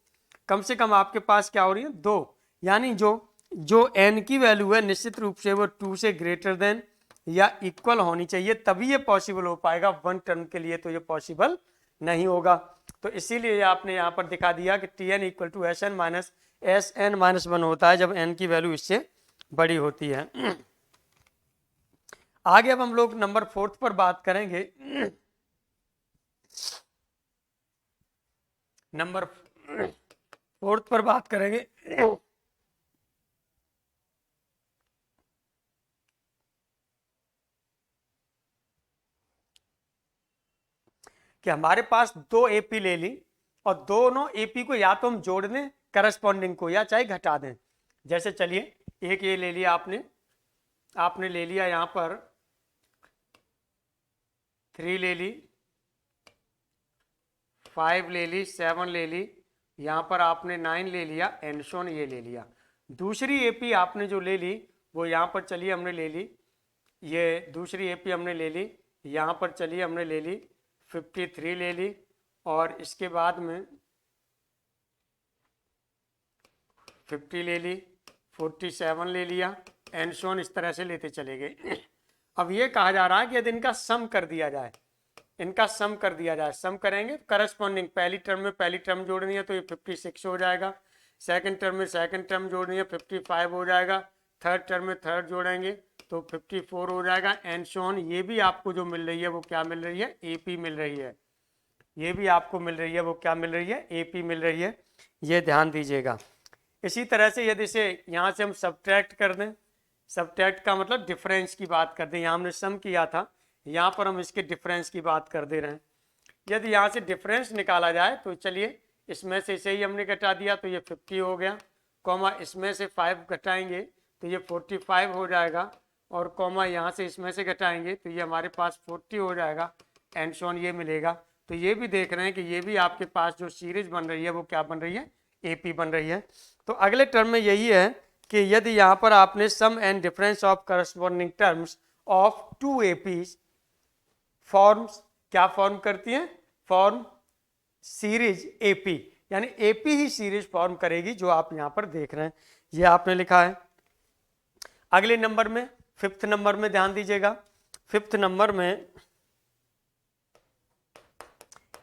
कम से कम आपके पास क्या हो रही है, दो, यानी जो n की वैल्यू है निश्चित रूप से वो 2 से ग्रेटर देन या इक्वल होनी चाहिए, तभी ये पॉसिबल हो पाएगा। वन टर्म के लिए तो ये पॉसिबल नहीं होगा। तो इसीलिए आपने यहाँ पर दिखा दिया कि Tn = Sn - Sn - 1 होता है जब n की वैल्यू इससे बड़ी होती है। आगे अब हम लोग नंबर 4 पर बात करेंगे। नंबर 4 पर बात करेंगे कि हमारे पास 2 AP ले ली और दोनों AP को या तो हम जोड़ दें करस्पॉन्डिंग को या चाहे घटा दें। जैसे चलिए एक ये ले लिया आपने ले लिया यहाँ पर 3 ले ली, 5 ले ली, 7 ले ली, यहाँ पर आपने 9 ले लिया, एंड सो ऑन ये ले लिया। दूसरी AP आपने जो ले ली वो यहाँ पर चलिए हमने ले ली, ये दूसरी AP हमने ले ली, यहाँ पर चलिए हमने ले ली 53 ले ली और इसके बाद में 50 ले ली, 47 ले लिया, एंड सो ऑन इस तरह से लेते चले गए। अब ये कहा जा रहा है कि यदि इनका सम कर दिया जाए, इनका सम कर दिया जाए, सम करेंगे करस्पॉन्डिंग पहली टर्म में पहली टर्म जोड़नी है तो ये 56 हो जाएगा, सेकंड टर्म में सेकंड टर्म जोड़नी है 55 हो जाएगा, थर्ड टर्म में थर्ड जोड़ेंगे तो 54 हो जाएगा, एंड सो ऑन। ये भी आपको जो मिल रही है वो क्या मिल रही है, AP मिल रही है। ये भी आपको मिल रही है वो क्या मिल रही है, AP मिल रही है। ये ध्यान दीजिएगा। इसी तरह से यदि इसे यहाँ से हम सब्ट्रैक्ट कर दें, सब्ट्रैक्ट का मतलब डिफरेंस की बात कर दें, यहाँ हमने सम किया था, यहाँ पर हम इसके डिफरेंस की बात कर दे रहे हैं। यदि यहाँ से डिफरेंस निकाला जाए तो चलिए इसमें से इसे ही हमने घटा दिया तो ये 50 हो गया, कॉमा इसमें से 5 घटाएंगे तो ये 45 हो जाएगा, और कॉमा यहाँ से इसमें से घटाएंगे तो ये हमारे पास 40 हो जाएगा, एंड सो ऑन ये मिलेगा। तो ये भी देख रहे हैं कि ये भी आपके पास जो सीरीज बन रही है वो क्या बन रही है, एपी बन रही है। तो अगले टर्म में यही है कि यदि यहाँ पर आपने sum and difference of corresponding terms of two APs forms, क्या फॉर्म करती हैं, फॉर्म सीरीज एपी, यानी एपी ही सीरीज फॉर्म करेगी जो आप यहां पर देख रहे हैं, ये आपने लिखा है। अगले नंबर में, फिफ्थ नंबर में ध्यान दीजिएगा, फिफ्थ नंबर में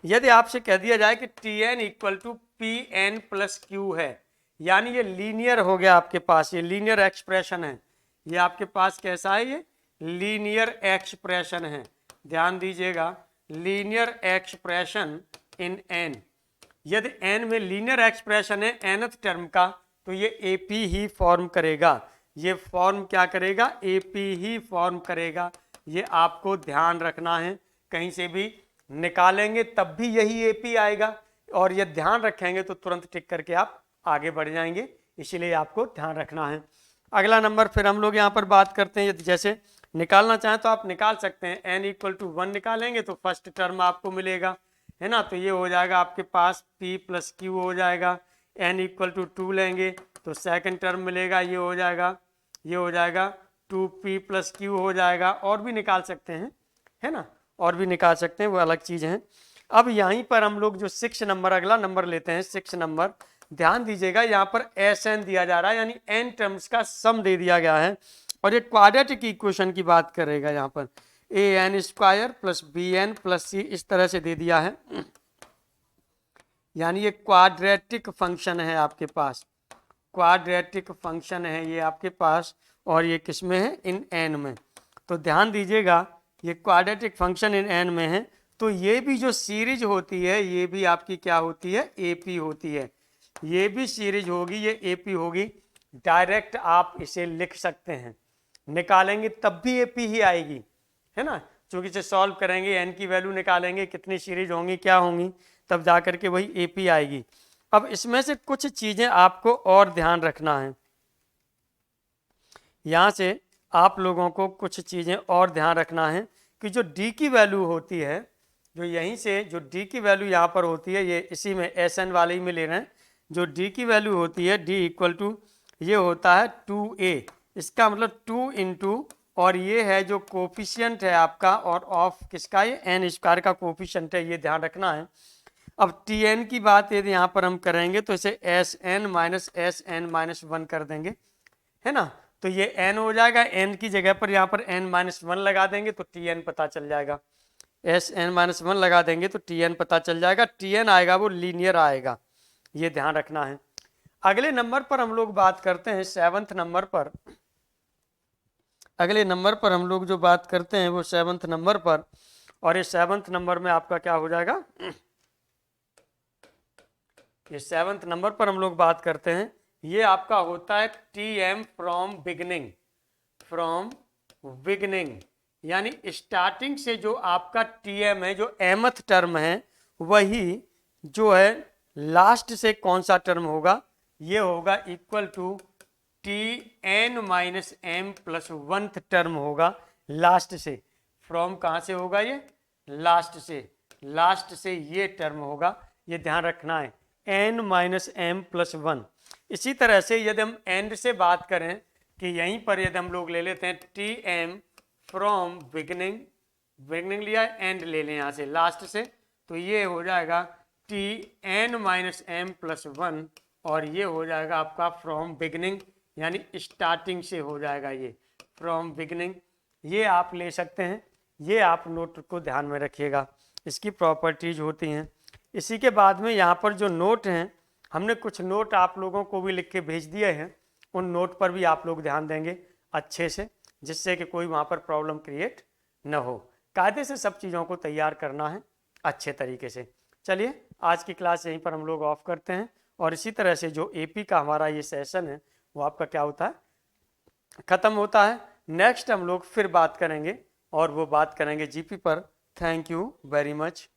यदि आपसे कह दिया जाए कि T N equal to P N plus Q है, यानी ये लीनियर हो गया आपके पास, ये लीनियर एक्सप्रेशन है, ये आपके पास कैसा है, ये लीनियर एक्सप्रेशन है। ध्यान दीजिएगा, लीनियर एक्सप्रेशन इन एन, यदि एन में लीनियर एक्सप्रेशन है nth टर्म का तो ये एपी ही फॉर्म करेगा, ये फॉर्म क्या करेगा, एपी ही फॉर्म करेगा। ये आपको ध्यान रखना है, कहीं से भी निकालेंगे तब भी यही एपी आएगा, और ये ध्यान रखेंगे तो तुरंत टिक करके आप आगे बढ़ जाएंगे, इसीलिए आपको ध्यान रखना है। अगला नंबर फिर हम लोग यहाँ पर बात करते हैं, जैसे निकालना चाहें तो आप निकाल सकते हैं, n इक्वल टू 1 निकालेंगे तो फर्स्ट टर्म आपको मिलेगा, है ना, तो ये हो जाएगा आपके पास p प्लस क्यू हो जाएगा। n इक्वल टू 2 लेंगे तो सेकंड टर्म मिलेगा, ये हो जाएगा, ये हो जाएगा 2p प्लस क्यू हो जाएगा, और भी निकाल सकते हैं, है ना, और भी निकाल सकते हैं, वो अलग चीज़ है। अब यहीं पर हम लोग जो 6 नंबर, अगला नंबर लेते हैं 6 नंबर, ध्यान दीजिएगा यहाँ पर एस एन दिया जा रहा है, यानी n टर्म्स का सम दे दिया गया है, और ये क्वाड्रेटिक इक्वेशन की बात करेगा, यहाँ पर a n square plus b n plus c इस तरह से दे दिया है, यानी ये क्वाड्रेटिक फंक्शन है आपके पास, क्वाड्रेटिक फंक्शन है ये आपके पास, और ये किस में है, इन एन में। तो ध्यान दीजिएगा ये क्वाड्रेटिक फंक्शन इन एन में है, तो ये भी जो सीरीज होती है ये भी आपकी क्या होती है, एपी होती है, ये भी सीरीज होगी, ये एपी होगी। डायरेक्ट आप इसे लिख सकते हैं, निकालेंगे तब भी एपी ही आएगी, है ना, क्योंकि इसे सॉल्व करेंगे, एन की वैल्यू निकालेंगे, कितनी सीरीज होंगी, क्या होंगी, तब जा करके वही एपी आएगी। अब इसमें से कुछ चीजें आपको और ध्यान रखना है, यहाँ से आप लोगों को कुछ चीजें और ध्यान रखना है कि जो डी की वैल्यू होती है, जो यहीं से जो डी की वैल्यू यहाँ पर होती है, ये इसी में एस एन वाले ही में ले रहे हैं, जो डी की वैल्यू होती है डी इक्वल टू ये होता है 2a, इसका मतलब 2 इंटू, और ये है जो कोफिशियंट है आपका, और ऑफ किसका, ये एन स्क्वायर का कोफिशियंट है, ये ध्यान रखना है। अब टी एन की बात यदि यहाँ पर हम करेंगे तो इसे एस एन माइनस 1 कर देंगे, है ना, तो ये n हो जाएगा, n की जगह पर यहाँ पर n-1 लगा देंगे तो tn पता चल जाएगा, Sn-1 लगा देंगे तो tn पता चल जाएगा, tn आएगा वो लीनियर आएगा, ये ध्यान रखना है। अगले नंबर पर हम लोग बात करते हैं 7th नंबर पर, अगले नंबर पर हम लोग जो बात करते हैं वो 7th नंबर पर, और ये 7th नंबर में आपका क्या हो जाएगा, ये 7th नंबर पर हम लोग बात करते हैं, ये आपका होता है T am from beginning, from beginning, यानी स्टार्टिंग से जो आपका टी एम है, जो mth टर्म है, वही जो है लास्ट से कौन सा टर्म होगा, ये होगा equal to T N minus M plus 1th term होगा लास्ट से। फ्रॉम कहाँ से होगा, ये लास्ट से, लास्ट से ये टर्म होगा, ये ध्यान रखना है, n माइनस एम प्लस 1। इसी तरह से यदि हम एंड से बात करें कि यहीं पर यदि हम लोग ले लेते हैं T am from beginning, beginning लिया, एंड ले लें यहाँ से लास्ट से, तो ये हो जाएगा T N minus M plus 1, और ये हो जाएगा आपका फ्रॉम बिगनिंग, यानी स्टार्टिंग से हो जाएगा ये फ्रॉम बिगनिंग, ये आप ले सकते हैं, ये आप नोट को ध्यान में रखिएगा, इसकी प्रॉपर्टीज होती हैं। इसी के बाद में यहाँ पर जो नोट हैं, हमने कुछ नोट आप लोगों को भी लिख के भेज दिए हैं, उन नोट पर भी आप लोग ध्यान देंगे अच्छे से, जिससे कि कोई वहाँ पर प्रॉब्लम क्रिएट न हो। कायदे से सब चीज़ों को तैयार करना है अच्छे तरीके से। चलिए आज की क्लास यहीं पर हम लोग ऑफ करते हैं, और इसी तरह से जो एपी का हमारा ये सेशन है वो आपका क्या होता है, खत्म होता है। नेक्स्ट हम लोग फिर बात करेंगे और वो बात करेंगे जीपी पर। Thank you very much.